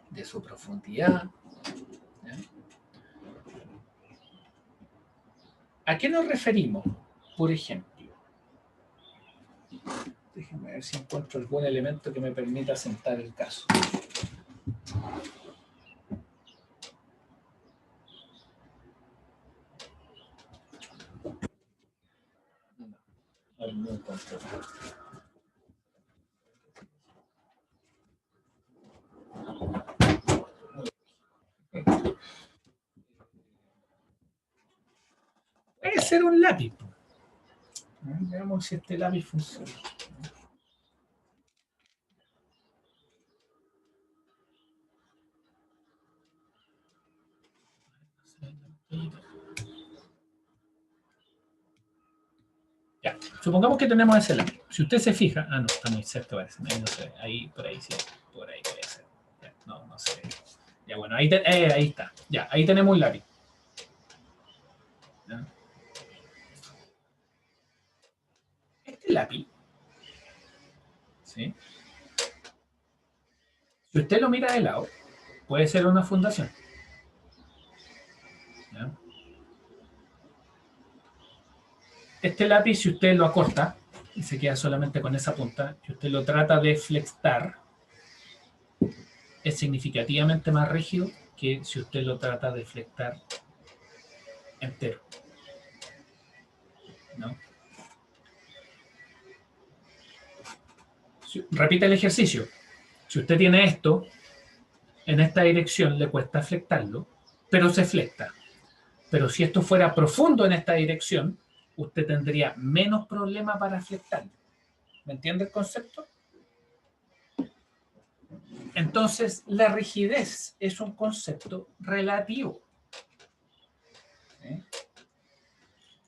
Speaker 1: de su profundidad. ¿No? ¿A qué nos referimos? Por ejemplo, déjenme ver si encuentro algún elemento que me permita sentar el caso. No encuentro. Puede ser un lápiz. Veamos si este lápiz funciona. Ya, supongamos que tenemos ese lápiz. Si usted se fija, no, está muy cerca, parece. Ahí no sé, ahí, por ahí sí, por ahí puede ser. Ya, no sé. Ya, bueno, ahí está. Ya, ahí tenemos un lápiz. ¿Ya? Este lápiz, ¿sí? Si usted lo mira de lado, puede ser una fundación. ¿Ya? Este lápiz, si usted lo acorta y se queda solamente con esa punta, si usted lo trata de flexar, es significativamente más rígido que si usted lo trata de flexar entero. ¿No? Repite el ejercicio. Si usted tiene esto en esta dirección, le cuesta flectarlo, pero se flecta. Pero si esto fuera profundo en esta dirección, usted tendría menos problema para flectarlo. ¿Me entiende el concepto? Entonces, la rigidez es un concepto relativo. ¿Eh?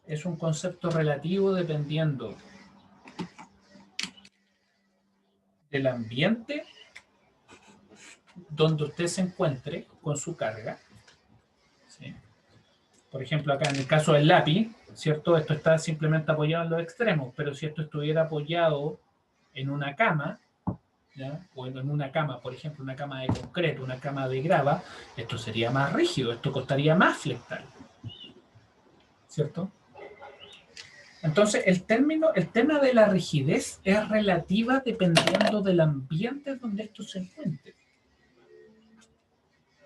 Speaker 1: Es un concepto relativo dependiendo del ambiente donde usted se encuentre con su carga. ¿Sí? Por ejemplo, acá en el caso del lápiz, ¿cierto? Esto está simplemente apoyado en los extremos, pero si esto estuviera apoyado en una cama, ¿ya? O en una cama, por ejemplo, una cama de concreto, una cama de grava, esto sería más rígido, esto costaría más flectar, ¿cierto? Entonces, el tema de la rigidez es relativa dependiendo del ambiente donde esto se encuentre.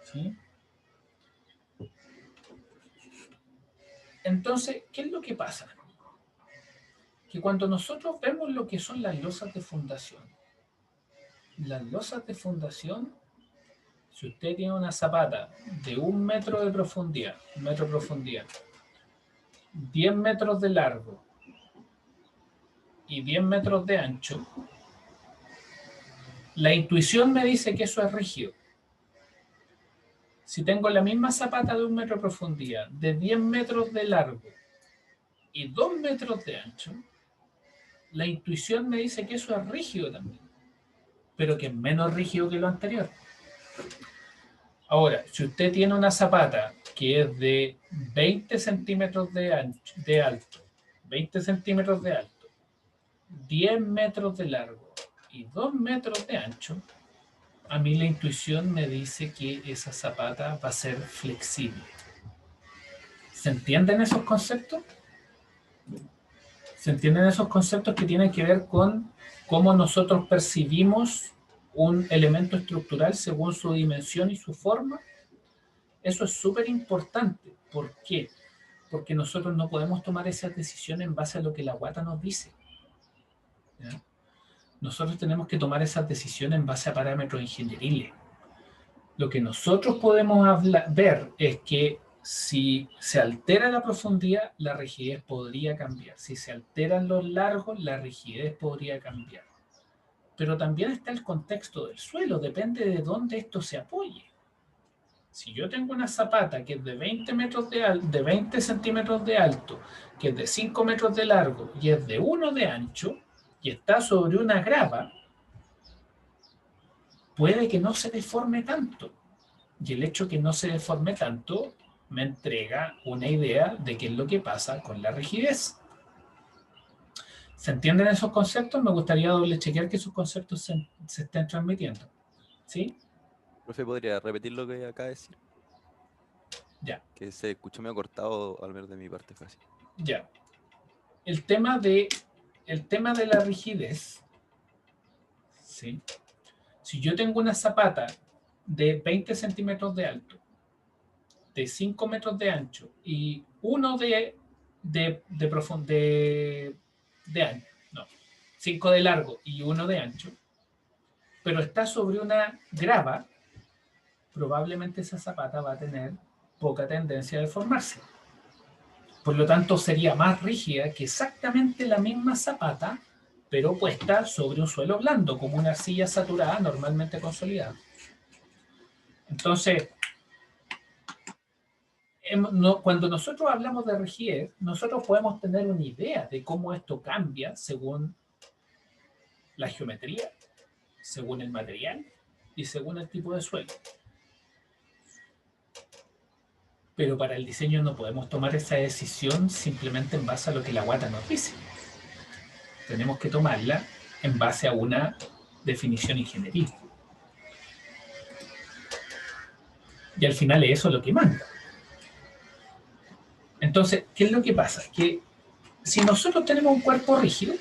Speaker 1: ¿Sí? Entonces, ¿qué es lo que pasa? Que cuando nosotros vemos lo que son las losas de fundación, si usted tiene una zapata de 1 metro de profundidad, 1 metro de profundidad, 10 metros de largo y 10 metros de ancho, la intuición me dice que eso es rígido. Si tengo la misma zapata de 1 metro de profundidad, de 10 metros de largo y 2 metros de ancho, la intuición me dice que eso es rígido también, pero que es menos rígido que lo anterior. Ahora, si usted tiene una zapata que es de 20 centímetros de alto, 20 centímetros de alto, 10 metros de largo y 2 metros de ancho, a mí la intuición me dice que esa zapata va a ser flexible. ¿Se entienden esos conceptos? ¿Se entienden esos conceptos que tienen que ver con cómo nosotros percibimos un elemento estructural según su dimensión y su forma? Eso es súper importante. ¿Por qué? Porque nosotros no podemos tomar esas decisiones en base a lo que la guata nos dice. ¿Ya? Nosotros tenemos que tomar esas decisiones en base a parámetros ingenieriles. Lo que nosotros podemos ver es que si se altera la profundidad, la rigidez podría cambiar. Si se alteran los largos, la rigidez podría cambiar. Pero también está el contexto del suelo, depende de dónde esto se apoye. Si yo tengo una zapata que es de 20 centímetros de alto, que es de 5 metros de largo y es de 1 de ancho, y está sobre una grava, puede que no se deforme tanto. Y el hecho que no se deforme tanto me entrega una idea de qué es lo que pasa con la rigidez. ¿Se entienden esos conceptos? Me gustaría doble chequear que esos conceptos se estén transmitiendo. ¿Sí?
Speaker 2: Profe, ¿podría repetir lo que acaba de decir?
Speaker 1: Ya,
Speaker 2: Que se escuchó medio cortado, al menos de mi parte fue así.
Speaker 1: ya. El tema de, el tema de la rigidez, ¿sí? Si yo tengo una zapata de 20 centímetros de alto, de 5 metros de ancho y uno de ancho, no, 5 de largo y uno de ancho, pero está sobre una grava, probablemente esa zapata va a tener poca tendencia a deformarse. Por lo tanto, sería más rígida que exactamente la misma zapata, pero puesta sobre un suelo blando, como una arcilla saturada normalmente consolidada. Entonces, cuando nosotros hablamos de rigidez, nosotros podemos tener una idea de cómo esto cambia según la geometría, según el material y según el tipo de suelo. Pero para el diseño no podemos tomar esa decisión simplemente en base a lo que la guata nos dice. Tenemos que tomarla en base a una definición ingenieril. Y al final eso es lo que manda. Entonces, ¿qué es lo que pasa? Que si nosotros tenemos un cuerpo rígido,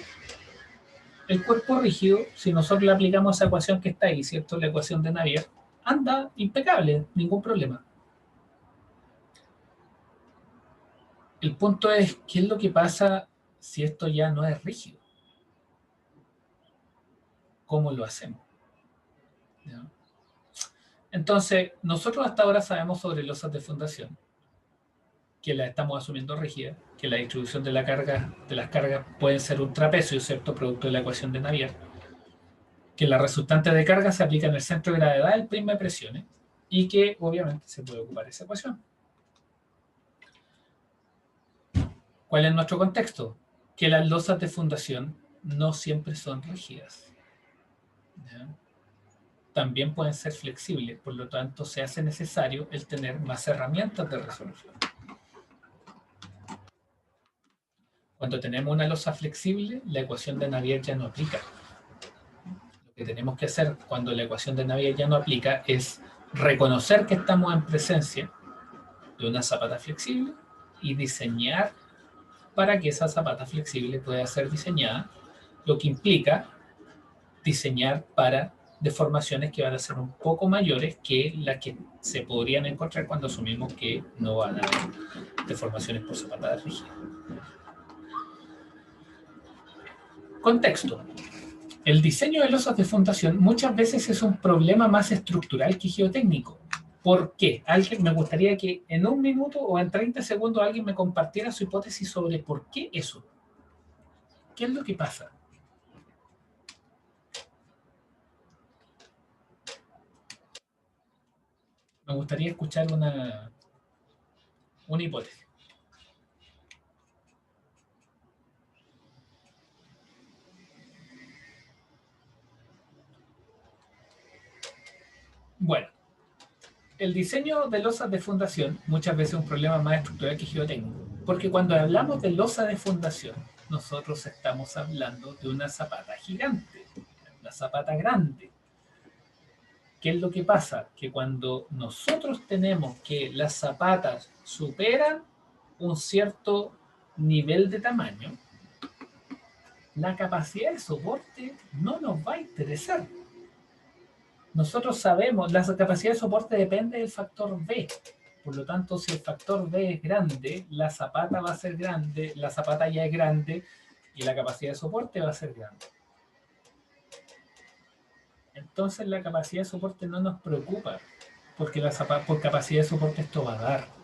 Speaker 1: el cuerpo rígido, si nosotros le aplicamos esa ecuación que está ahí, ¿cierto? La ecuación de Navier, anda impecable, ningún problema. El punto es, ¿qué es lo que pasa si esto ya no es rígido? ¿Cómo lo hacemos? ¿Ya? Entonces, nosotros hasta ahora sabemos sobre losas de fundación, que las estamos asumiendo rígidas, que la distribución de las cargas puede ser un trapecio, ¿cierto? Producto de la ecuación de Navier, que la resultante de carga se aplica en el centro de gravedad del prisma de presiones y que obviamente se puede ocupar esa ecuación. ¿Cuál es nuestro contexto? Que las losas de fundación no siempre son rígidas. ¿Ya? También pueden ser flexibles, por lo tanto se hace necesario el tener más herramientas de resolución. Cuando tenemos una losa flexible, la ecuación de Navier ya no aplica. Lo que tenemos que hacer cuando la ecuación de Navier ya no aplica es reconocer que estamos en presencia de una zapata flexible y diseñar para que esa zapata flexible pueda ser diseñada, lo que implica diseñar para deformaciones que van a ser un poco mayores que las que se podrían encontrar cuando asumimos que no van a haber deformaciones por zapatas rígidas. Contexto. El diseño de losas de fundación muchas veces es un problema más estructural que geotécnico. ¿Por qué? Me gustaría que en un minuto o en 30 segundos alguien me compartiera su hipótesis sobre por qué eso. ¿Qué es lo que pasa? Me gustaría escuchar una hipótesis. Bueno, el diseño de losas de fundación muchas veces es un problema más estructural que geotécnico, porque cuando hablamos de losa de fundación, nosotros estamos hablando de una zapata gigante, una zapata grande. ¿Qué es lo que pasa? Que cuando nosotros tenemos que las zapatas superan un cierto nivel de tamaño, la capacidad de soporte no nos va a interesar. Nosotros sabemos, la capacidad de soporte depende del factor B. Por lo tanto, si el factor B es grande, la zapata va a ser grande, la zapata ya es grande y la capacidad de soporte va a ser grande. Entonces la capacidad de soporte no nos preocupa, porque por capacidad de soporte esto va a dar.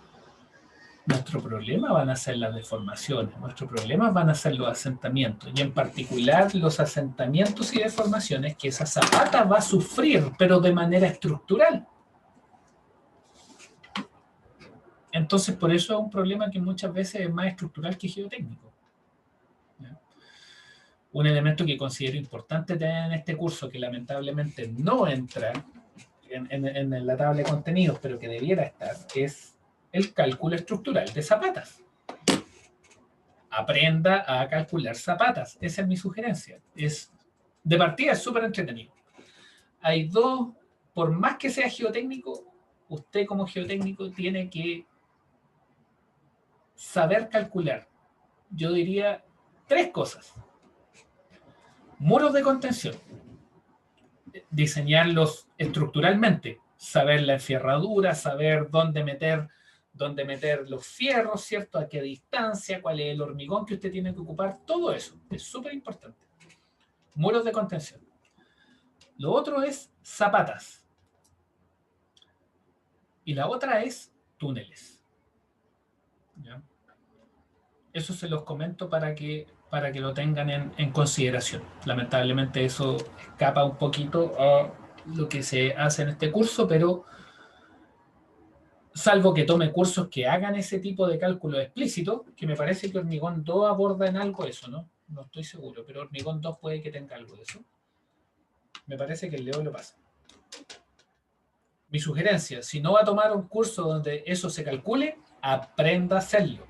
Speaker 1: Nuestro problema van a ser las deformaciones, nuestro problema van a ser los asentamientos, y en particular los asentamientos y deformaciones que esa zapata va a sufrir, pero de manera estructural. Entonces, por eso es un problema que muchas veces es más estructural que geotécnico. ¿Ya? Un elemento que considero importante tener en este curso, que lamentablemente no entra en la tabla de contenidos, pero que debiera estar, es el cálculo estructural de zapatas. Aprenda a calcular zapatas. Esa es mi sugerencia. De partida es súper entretenido. Hay dos, por más que sea geotécnico, usted como geotécnico tiene que saber calcular. Yo diría 3 cosas. Muros de contención. Diseñarlos estructuralmente. Saber la enferradura, saber dónde meter los fierros, ¿cierto? A qué distancia, cuál es el hormigón que usted tiene que ocupar. Todo eso es súper importante. Muros de contención. Lo otro es zapatas. Y la otra es túneles. ¿Ya? Eso se los comento para que lo tengan en consideración. Lamentablemente eso escapa un poquito a lo que se hace en este curso, pero salvo que tome cursos que hagan ese tipo de cálculo explícito, que me parece que Hormigón 2 aborda en algo eso, ¿no? No estoy seguro, pero Hormigón 2 puede que tenga algo de eso. Me parece que el Leo lo pasa. Mi sugerencia, si no va a tomar un curso donde eso se calcule, aprenda a hacerlo.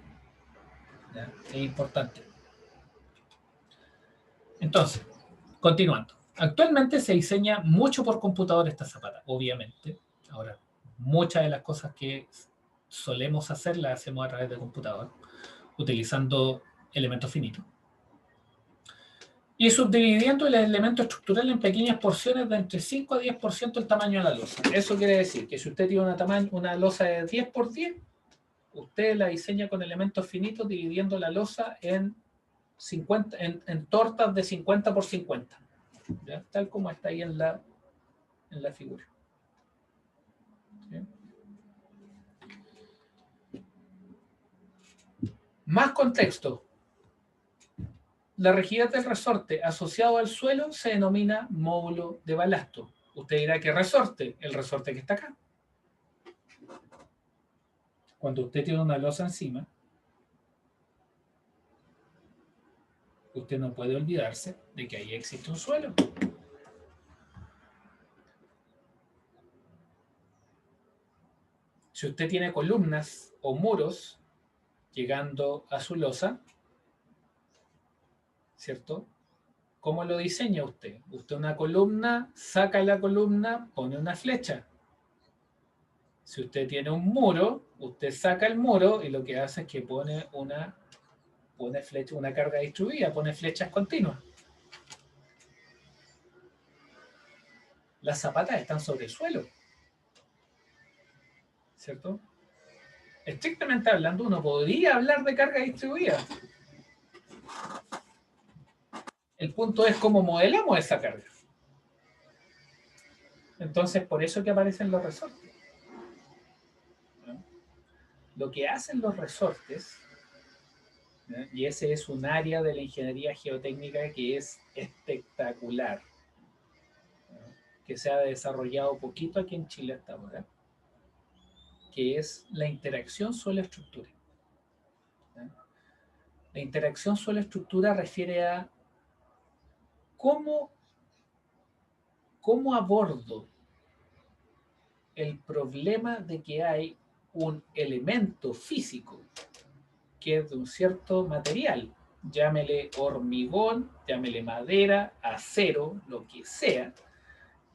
Speaker 1: ¿Ya? Es importante. Entonces, continuando. Actualmente se diseña mucho por computador esta zapata, obviamente. Ahora, muchas de las cosas que solemos hacer las hacemos a través de computador, utilizando elementos finitos. Y subdividiendo el elemento estructural en pequeñas porciones de entre 5 a 10% del tamaño de la losa. Eso quiere decir que si usted tiene una losa de 10 por 10, usted la diseña con elementos finitos dividiendo la losa en tortas de 50 por 50. ¿Ya? Tal como está ahí en la figura. ¿Sí? Más contexto. La rigidez del resorte asociado al suelo se denomina módulo de balasto. Usted dirá, ¿qué resorte? El resorte que está acá. Cuando usted tiene una losa encima, usted no puede olvidarse de que ahí existe un suelo. Si usted tiene columnas o muros llegando a su losa, ¿cierto? ¿Cómo lo diseña usted? Usted una columna, saca la columna, pone una flecha. Si usted tiene un muro, usted saca el muro y lo que hace es que pone una carga distribuida, pone flechas continuas. Las zapatas están sobre el suelo, ¿cierto? Estrictamente hablando, uno podría hablar de carga distribuida. El punto es cómo modelamos esa carga. Entonces, por eso que aparecen los resortes. ¿No? Lo que hacen los resortes, ¿no? Y ese es un área de la ingeniería geotécnica que es espectacular, ¿no? Que se ha desarrollado poquito aquí en Chile hasta ahora, que es la interacción suelo-estructura. ¿No? La interacción suelo-estructura refiere a cómo abordo el problema de que hay un elemento físico que es de un cierto material, llámele hormigón, llámele madera, acero, lo que sea,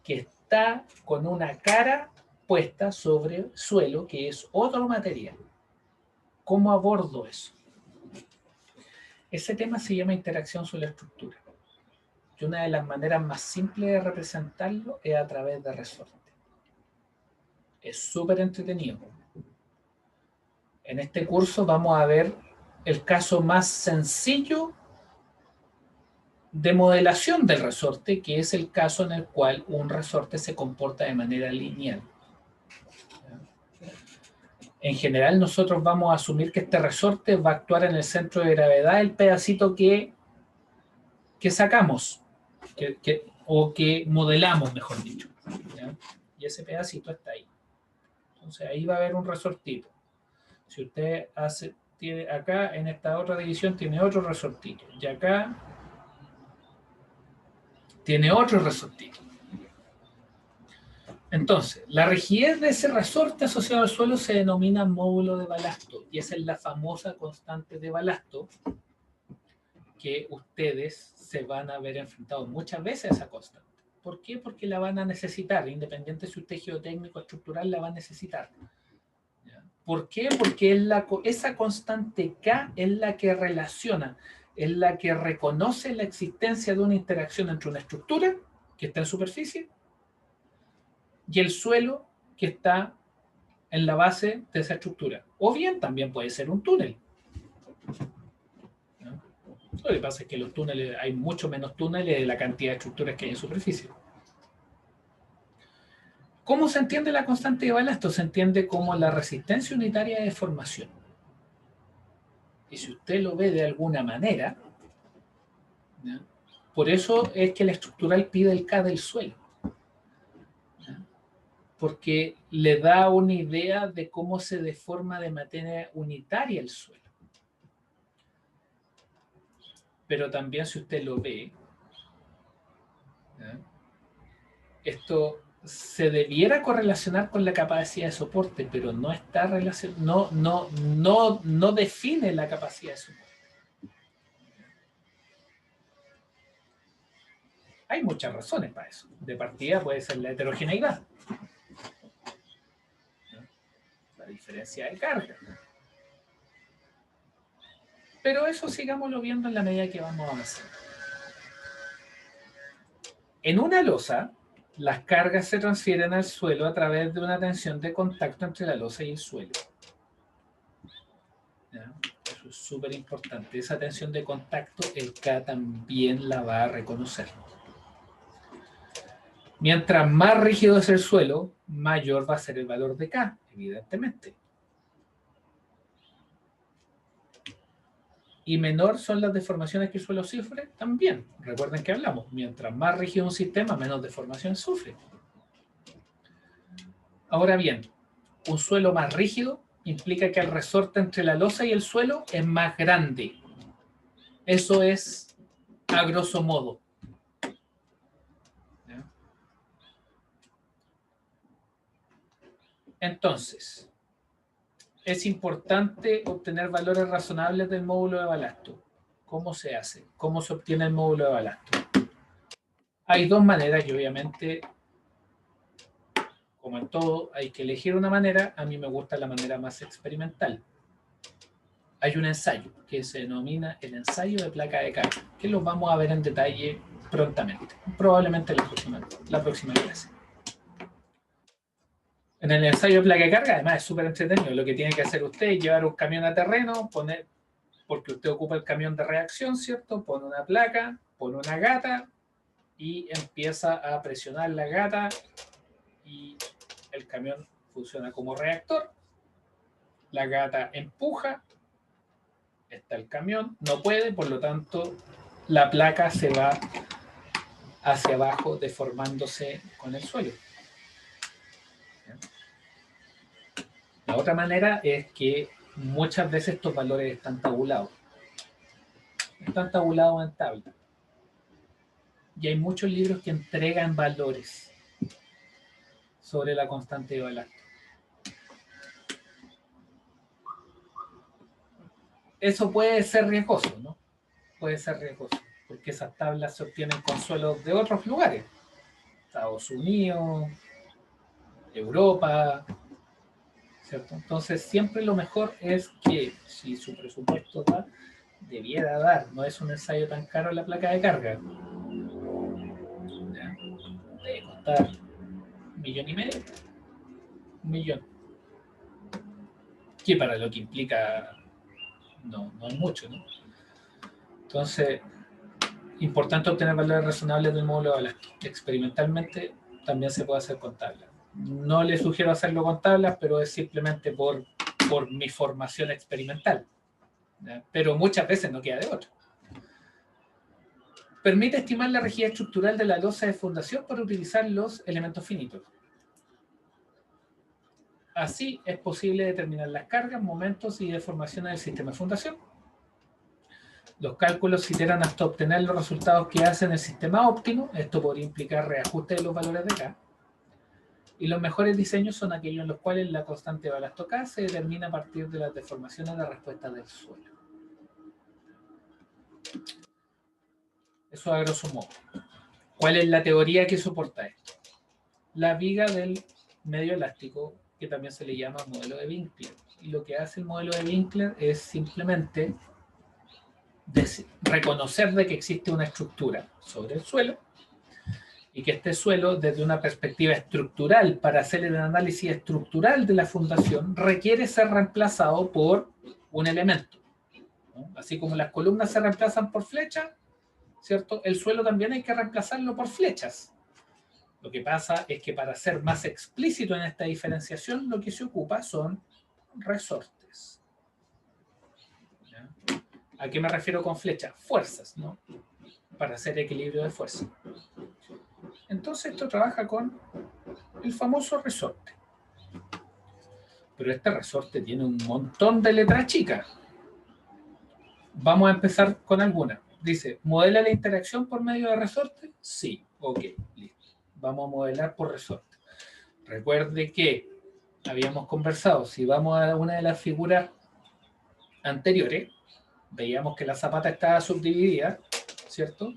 Speaker 1: que está con una cara puesta sobre suelo que es otro material. ¿Cómo abordo eso? Ese tema se llama interacción sobre la estructura. Y una de las maneras más simples de representarlo es a través de resorte. Es súper entretenido. En este curso vamos a ver el caso más sencillo de modelación del resorte, que es el caso en el cual un resorte se comporta de manera lineal. En general, nosotros vamos a asumir que este resorte va a actuar en el centro de gravedad del pedacito que sacamos, o que modelamos, mejor dicho. ¿Ya? Y ese pedacito está ahí. Entonces, ahí va a haber un resortito. Si usted tiene acá, en esta otra división, tiene otro resortito. Y acá tiene otro resortito. Entonces, la rigidez de ese resorte asociado al suelo se denomina módulo de balasto. Y esa es la famosa constante de balasto que ustedes se van a ver enfrentados muchas veces a esa constante. ¿Por qué? Porque la van a necesitar. Independiente si usted es geotécnico o estructural, la va a necesitar. ¿Por qué? Porque esa constante K es la que relaciona, es la que reconoce la existencia de una interacción entre una estructura que está en superficie y el suelo que está en la base de esa estructura. O bien también puede ser un túnel. ¿No? Lo que pasa es que los túneles, hay mucho menos túneles de la cantidad de estructuras que hay en superficie. ¿Cómo se entiende la constante de balasto? Se entiende como la resistencia unitaria de deformación. Y si usted lo ve de alguna manera, ¿ya? Por eso es que la estructural pide el K del suelo. ¿Ya? Porque le da una idea de cómo se deforma de manera unitaria el suelo. Pero también si usted lo ve, ¿ya? Esto se debiera correlacionar con la capacidad de soporte, pero no está relacionado, no define la capacidad de soporte. Hay muchas razones para eso. De partida puede ser la heterogeneidad, ¿no? La diferencia de carga. Pero eso sigámoslo viendo en la medida que vamos avanzando. En una losa, las cargas se transfieren al suelo a través de una tensión de contacto entre la losa y el suelo. ¿Ya? Eso es súper importante. Esa tensión de contacto, el K también la va a reconocer. Mientras más rígido es el suelo, mayor va a ser el valor de K, evidentemente. Y menor son las deformaciones que el suelo sufre también. Recuerden que hablamos, mientras más rígido un sistema, menos deformación sufre. Ahora bien, un suelo más rígido implica que el resorte entre la losa y el suelo es más grande. Eso es a grosso modo. ¿Ya? Entonces, es importante obtener valores razonables del módulo de balasto. ¿Cómo se hace? ¿Cómo se obtiene el módulo de balasto? Hay dos maneras y obviamente, como en todo, hay que elegir una manera. A mí me gusta la manera más experimental. Hay un ensayo que se denomina el ensayo de placa de carga, que lo vamos a ver en detalle prontamente, probablemente la próxima clase. En el ensayo de placa de carga, además, es súper entretenido. Lo que tiene que hacer usted es llevar un camión a terreno, porque usted ocupa el camión de reacción, ¿cierto? Pone una placa, pone una gata y empieza a presionar la gata y el camión funciona como reactor. La gata empuja, está el camión, no puede, por lo tanto, la placa se va hacia abajo deformándose con el suelo. La otra manera es que muchas veces estos valores están tabulados. Están tabulados en tabla. Y hay muchos libros que entregan valores sobre la constante de balasto. Eso puede ser riesgoso, ¿no? Puede ser riesgoso, porque esas tablas se obtienen con suelos de otros lugares. Estados Unidos, Europa, ¿cierto? Entonces, siempre lo mejor es que, si su presupuesto da, debiera dar, no es un ensayo tan caro la placa de carga. ¿Ya? Debe costar $1,500,000, $1 millón. Que para lo que implica no es mucho, ¿no? Entonces, importante obtener valores razonables del módulo de balasto. Experimentalmente también se puede hacer con tablas. No les sugiero hacerlo con tablas, pero es simplemente por mi formación experimental. ¿Ya? Pero muchas veces no queda de otra. Permite estimar la rigidez estructural de la losa de fundación para utilizar los elementos finitos. Así es posible determinar las cargas, momentos y deformaciones del sistema de fundación. Los cálculos se iteran hasta obtener los resultados que hacen el sistema óptimo. Esto podría implicar reajuste de los valores de K. Y los mejores diseños son aquellos en los cuales la constante de balasto K se determina a partir de las deformaciones de respuesta del suelo. Eso a grosso modo. ¿Cuál es la teoría que soporta esto? La viga del medio elástico, que también se le llama modelo de Winkler. Y lo que hace el modelo de Winkler es simplemente reconocer de que existe una estructura sobre el suelo y que este suelo, desde una perspectiva estructural, para hacer el análisis estructural de la fundación, requiere ser reemplazado por un elemento, ¿no? Así como las columnas se reemplazan por flechas, ¿cierto? El suelo también hay que reemplazarlo por flechas. Lo que pasa es que para ser más explícito en esta diferenciación, lo que se ocupa son resortes. ¿Ya? ¿A qué me refiero con flechas? Fuerzas, ¿no? Para hacer equilibrio de fuerza. Entonces esto trabaja con el famoso resorte. Pero este resorte tiene un montón de letras chicas. Vamos a empezar con algunas. Dice, ¿modela la interacción por medio de resorte? Sí. Ok, listo. Vamos a modelar por resorte. Recuerde que habíamos conversado, si vamos a una de las figuras anteriores, veíamos que la zapata estaba subdividida, ¿cierto?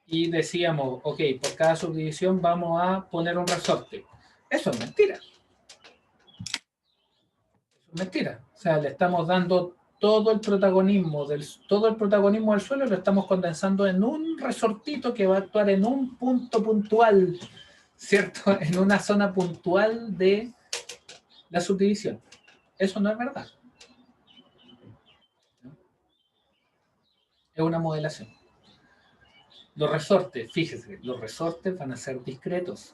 Speaker 1: Y decíamos, ok, por cada subdivisión vamos a poner un resorte. Eso es mentira. Eso es mentira. O sea, le estamos dando todo el protagonismo del suelo, lo estamos condensando en un resortito que va a actuar en un punto puntual, ¿cierto? En una zona puntual de la subdivisión. Eso no es verdad. Es una modelación. Los resortes, fíjese, los resortes van a ser discretos.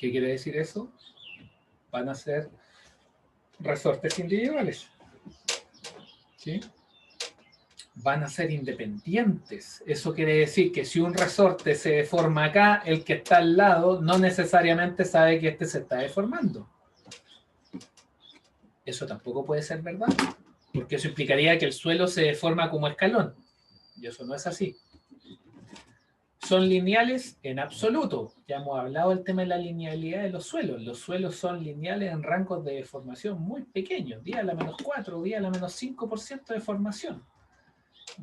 Speaker 1: ¿Qué quiere decir eso? Van a ser resortes individuales. ¿Sí? Van a ser independientes. Eso quiere decir que si un resorte se deforma acá, el que está al lado no necesariamente sabe que este se está deformando. Eso tampoco puede ser verdad, porque eso implicaría que el suelo se deforma como escalón. Y eso no es así. Son lineales en absoluto. Ya hemos hablado del tema de la linealidad de los suelos. Los suelos son lineales en rangos de deformación muy pequeños. Día a la menos 4, día a la menos 5% de deformación.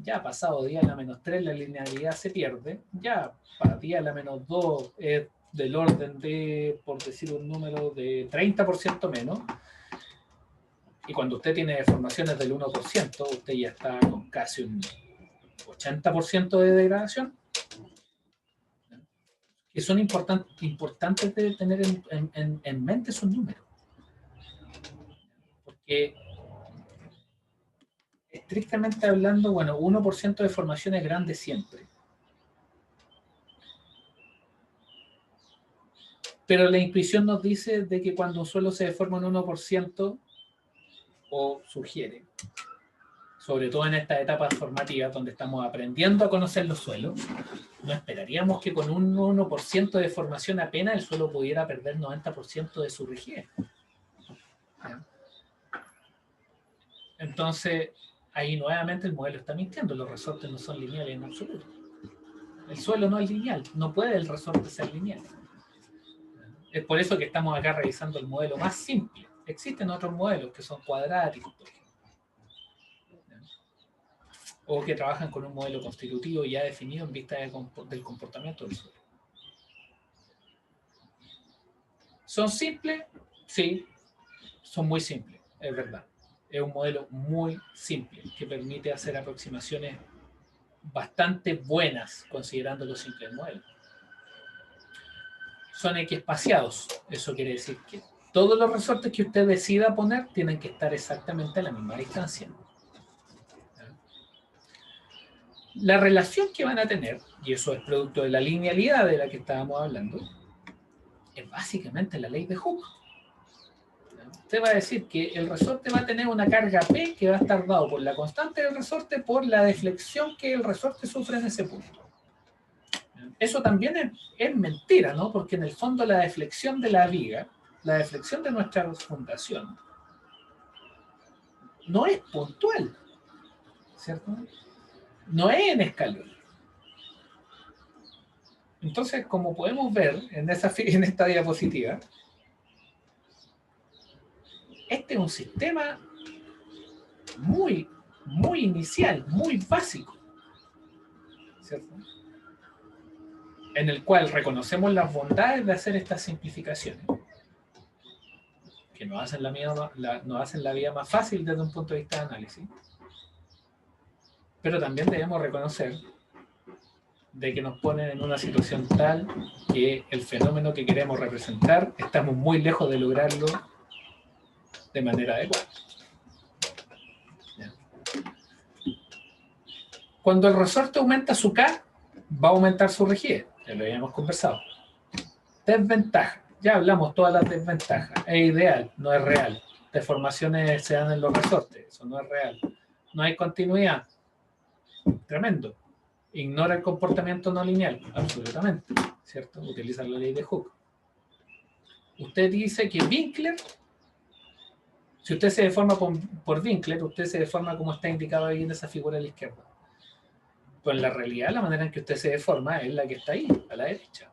Speaker 1: Ya pasado día a la menos 3 la linealidad se pierde. Ya para día a la menos 2 es del orden de, por decir un número, de 30% menos. Y cuando usted tiene deformaciones del 1%, usted ya está con casi un 80% de degradación. Que son importantes de tener en mente esos números. Porque estrictamente hablando, bueno, 1% de deformación es grande siempre. Pero la intuición nos dice de que cuando un suelo se deforma un 1%, o sugiere, sobre todo en estas etapas formativas donde estamos aprendiendo a conocer los suelos, no esperaríamos que con un 1% de deformación apenas el suelo pudiera perder 90% de su rigidez. ¿Ya? Entonces, ahí nuevamente el modelo está mintiendo, los resortes no son lineales en absoluto. El suelo no es lineal, no puede el resorte ser lineal. Es por eso que estamos acá revisando el modelo más simple. Existen otros modelos que son cuadráticos, por ejemplo, o que trabajan con un modelo constitutivo ya definido en vista del comportamiento del suelo. ¿Son simples? Sí, son muy simples, es verdad. Es un modelo muy simple que permite hacer aproximaciones bastante buenas considerando lo simple del modelo. Son equiespaciados, eso quiere decir que todos los resortes que usted decida poner tienen que estar exactamente a la misma distancia. La relación que van a tener, y eso es producto de la linealidad de la que estábamos hablando, es básicamente la ley de Hooke. Usted va a decir que el resorte va a tener una carga P que va a estar dado por la constante del resorte por la deflexión que el resorte sufre en ese punto. Eso también es mentira, ¿no? Porque en el fondo la deflexión de la viga, la deflexión de nuestra fundación, no es puntual, ¿cierto? No es en escalón. Entonces, como podemos ver en esta diapositiva, este es un sistema muy, muy inicial, muy básico, ¿cierto? En el cual reconocemos las bondades de hacer estas simplificaciones, que nos hacen la vida más fácil desde un punto de vista de análisis, pero también debemos reconocer de que nos ponen en una situación tal que el fenómeno que queremos representar estamos muy lejos de lograrlo de manera adecuada. Cuando el resorte aumenta su K, va a aumentar su rigidez, ya lo habíamos conversado. Desventaja, ya hablamos todas las desventajas. Es ideal, no es real. Deformaciones se dan en los resortes, eso no es real. No hay continuidad, tremendo. Ignora el comportamiento no lineal, absolutamente, ¿cierto? Utiliza la ley de Hooke. Usted dice que Winkler, si usted se deforma por Winkler, usted se deforma como está indicado ahí en esa figura a la izquierda. Pues en la realidad, la manera en que usted se deforma es la que está ahí, a la derecha.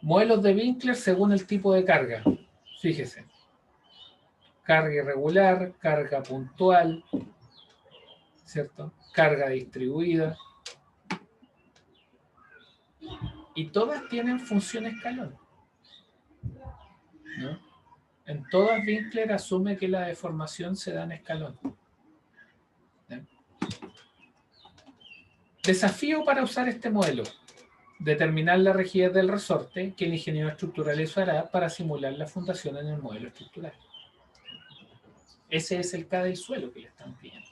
Speaker 1: Modelos de Winkler según el tipo de carga. Fíjese. Carga irregular, carga puntual, ¿cierto? Carga distribuida. Y todas tienen función escalón, ¿no? En todas Winkler asume que la deformación se da en escalón. ¿No? Desafío para usar este modelo. Determinar la rigidez del resorte que el ingeniero estructural usará para simular la fundación en el modelo estructural. Ese es el K del suelo que le están pidiendo.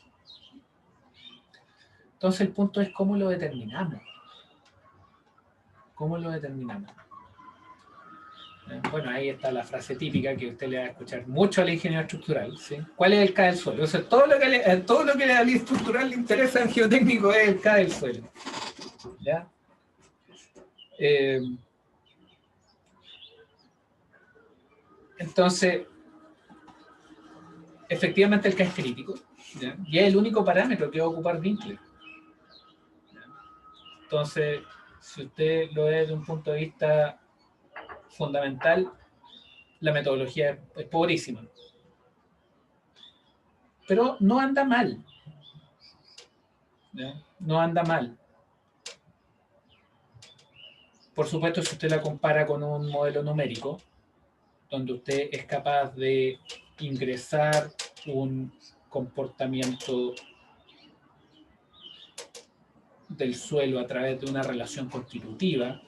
Speaker 1: Entonces el punto es cómo lo determinamos. ¿Cómo lo determinamos? Bueno, ahí está la frase típica que usted le va a escuchar mucho al ingeniero estructural, ¿sí? ¿Cuál es el K del suelo? O sea, todo lo que al estructural le interesa en geotécnico es el K del suelo. ¿Ya? Entonces, efectivamente el K es crítico, ¿ya? Y es el único parámetro que va a ocupar Winkler. Entonces, si usted lo ve desde un punto de vista fundamental, la metodología es pobrísima. Pero no anda mal. ¿Ya? No anda mal. Por supuesto, si usted la compara con un modelo numérico, donde usted es capaz de ingresar un comportamiento del suelo a través de una relación constitutiva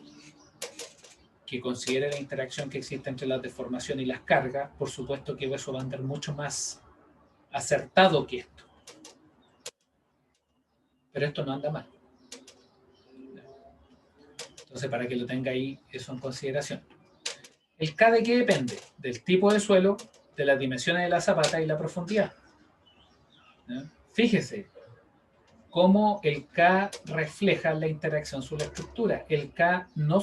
Speaker 1: que considere la interacción que existe entre la deformación y las cargas, por supuesto que eso va a andar mucho más acertado que esto. Pero esto no anda mal. Entonces, para que lo tenga ahí, eso en consideración. ¿El K de qué depende? Del tipo de suelo, de las dimensiones de la zapata y la profundidad. ¿Ya? Fíjese cómo el K refleja la interacción sobre la estructura. El K no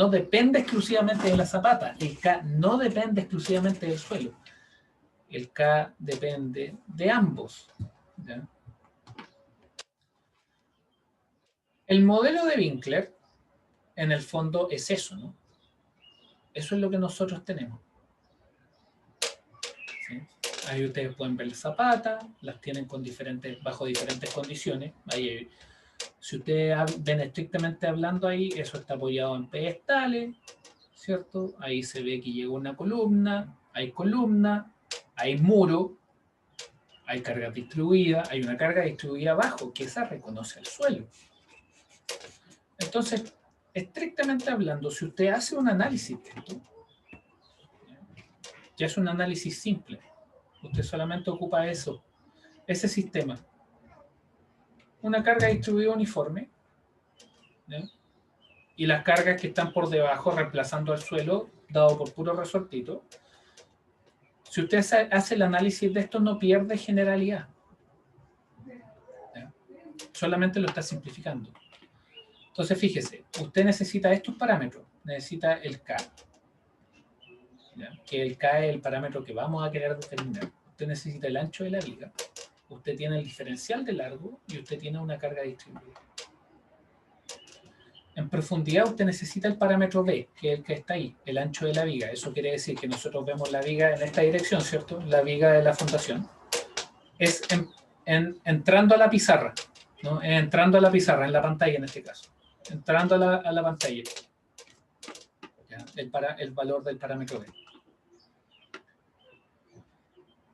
Speaker 1: depende exclusivamente de la zapata, el K no depende exclusivamente del suelo. El K depende de ambos. ¿Ya? El modelo de Winkler, en el fondo, es eso, ¿no? Eso es lo que nosotros tenemos. ¿Sí? Ahí ustedes pueden ver las zapatas, las tienen bajo diferentes condiciones. Ahí, si ustedes ven estrictamente hablando ahí, eso está apoyado en pedestales, ¿cierto? Ahí se ve que llega una columna, hay muro, hay carga distribuida, hay una carga distribuida abajo, que esa reconoce el suelo. Entonces, estrictamente hablando, si usted hace un análisis de esto, ya es un análisis simple. Usted solamente ocupa ese sistema. Una carga distribuida uniforme, ¿ya? Y las cargas que están por debajo reemplazando al suelo, dado por puro resortito. Si usted hace el análisis de esto, no pierde generalidad. ¿Ya? solamente lo está simplificando. Entonces, fíjese, usted necesita estos parámetros. Necesita el K, ¿ya? Que el K es el parámetro que vamos a querer determinar. Usted necesita el ancho de la viga. Usted tiene el diferencial de largo y usted tiene una carga distribuida. En profundidad usted necesita el parámetro B, que es el que está ahí, el ancho de la viga. Eso quiere decir que nosotros vemos la viga en esta dirección, ¿cierto? La viga de la fundación. Es entrando a la pizarra, ¿no? Entrando a la pizarra, en la pantalla en este caso. Entrando a la pantalla. ¿Ya? El valor del parámetro B.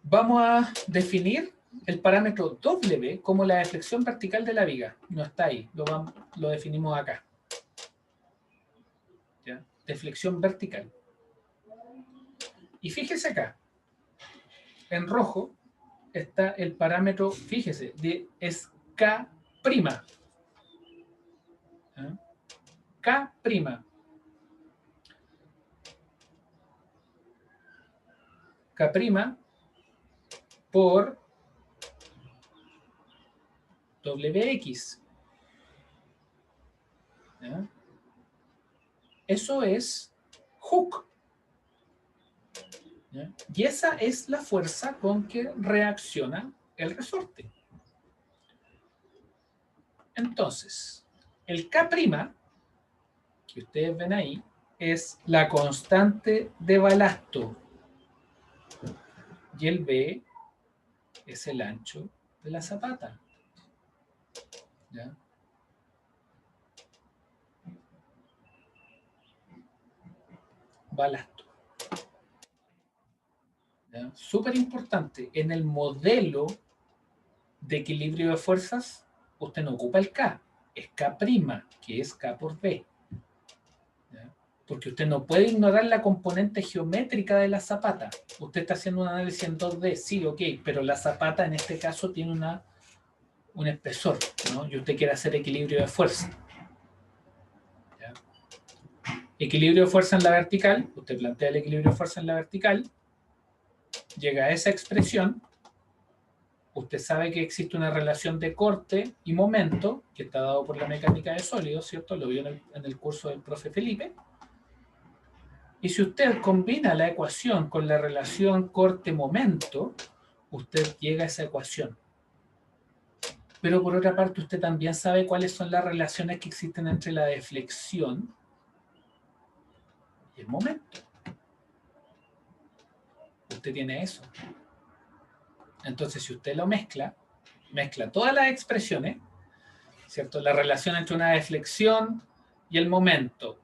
Speaker 1: Vamos a definir el parámetro W como la deflexión vertical de la viga. No está ahí, lo definimos acá. ¿Ya? Deflexión vertical. Y fíjese acá, en rojo está el parámetro, fíjese, es K'. ¿Ya? K'. K' por WX. ¿Ya? Eso es Hooke. ¿Ya? Y esa es la fuerza con que reacciona el resorte. Entonces, el K', que ustedes ven ahí, es la constante de balasto. Y el B es el ancho de la zapata. ¿Ya? Balasto. Súper importante. En el modelo de equilibrio de fuerzas, usted no ocupa el K, es K', que es K por B. ¿Ya? Porque usted no puede ignorar la componente geométrica de la zapata. Usted está haciendo un análisis en 2D, sí, ok, pero la zapata en este caso tiene un espesor, ¿no? Y usted quiere hacer equilibrio de fuerza. ¿Ya? Equilibrio de fuerza en la vertical, usted plantea el equilibrio de fuerza en la vertical, llega a esa expresión, usted sabe que existe una relación de corte y momento, que está dado por la mecánica de sólidos, ¿cierto? Lo vio en el curso del profe Felipe. Y si usted combina la ecuación con la relación corte-momento, usted llega a esa ecuación. Pero por otra parte, usted también sabe cuáles son las relaciones que existen entre la deflexión y el momento. Usted tiene eso. Entonces, si usted lo mezcla todas las expresiones, ¿cierto? La relación entre una deflexión y el momento,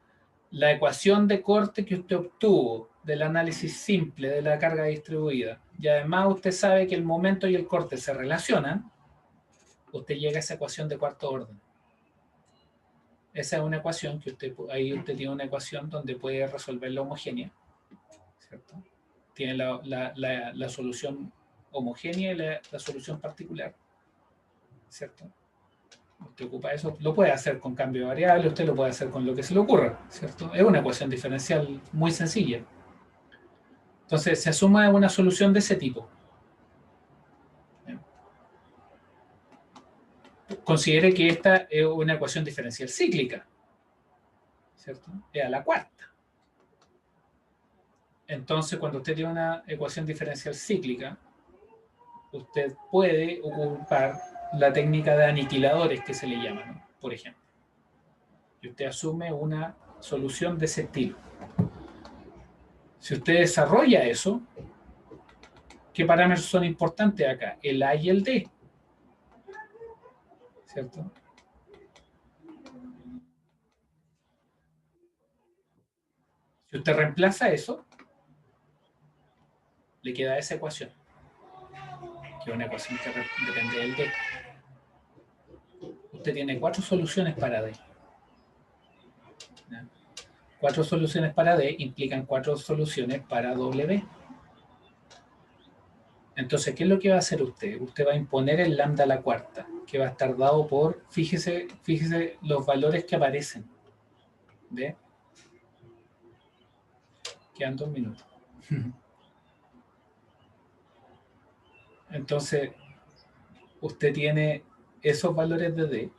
Speaker 1: la ecuación de corte que usted obtuvo del análisis simple de la carga distribuida, y además usted sabe que el momento y el corte se relacionan, usted llega a esa ecuación de cuarto orden. Esa es una ecuación que ahí usted tiene una ecuación donde puede resolver la homogénea, ¿cierto? Tiene la solución homogénea y la solución particular, ¿cierto? Usted ocupa eso, lo puede hacer con cambio de variable, usted lo puede hacer con lo que se le ocurra, ¿cierto? Es una ecuación diferencial muy sencilla. Entonces, se asuma una solución de ese tipo. Considere que esta es una ecuación diferencial cíclica, ¿cierto? Es a la cuarta. Entonces, cuando usted tiene una ecuación diferencial cíclica, usted puede ocupar la técnica de aniquiladores que se le llama, ¿no? Por ejemplo. Y usted asume una solución de ese estilo. Si usted desarrolla eso, ¿qué parámetros son importantes acá? El A y el D, ¿cierto? Si usted reemplaza eso, le queda esa ecuación, que es una ecuación que depende del D. Usted tiene 4 soluciones para D. ¿Ya? 4 soluciones para D implican 4 soluciones para W. Entonces, ¿qué es lo que va a hacer usted? Usted va a imponer el lambda a la cuarta, que va a estar dado por, fíjese los valores que aparecen. ¿Ve? Quedan 2 minutos. Entonces, usted tiene esos valores de D,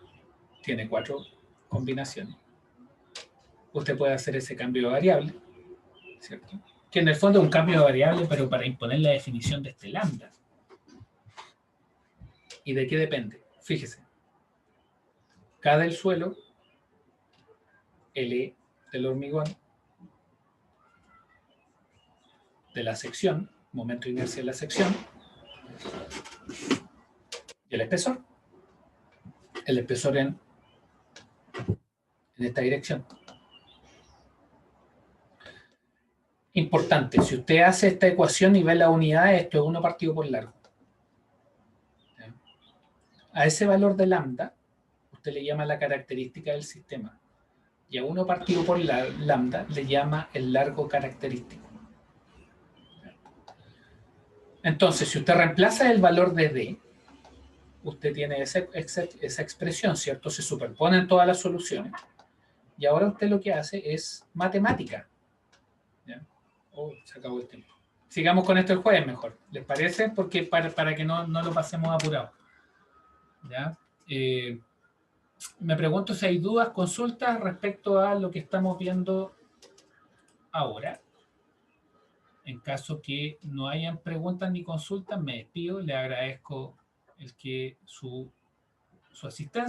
Speaker 1: tiene 4 combinaciones. Usted puede hacer ese cambio de variable, ¿cierto? Que en el fondo es un cambio de variable, pero para imponer la definición de este lambda. ¿Y de qué depende? Fíjese. K del suelo, L del hormigón, de la sección, momento de inercia de la sección, y el espesor. El espesor en esta dirección. Importante, si usted hace esta ecuación y ve la unidad, esto es 1 partido por largo. A ese valor de lambda, usted le llama la característica del sistema. Y a 1 partido por lambda le llama el largo característico. Entonces, si usted reemplaza el valor de D, usted tiene esa expresión, ¿cierto? Se superponen todas las soluciones. Y ahora usted lo que hace es matemática. ¿Ya? Oh, se acabó el tiempo. Sigamos con esto el jueves mejor. ¿Les parece? Porque para que no lo pasemos apurado. ¿Ya? Me pregunto si hay dudas, consultas respecto a lo que estamos viendo ahora. En caso que no hayan preguntas ni consultas, me despido. Le agradezco su asistencia.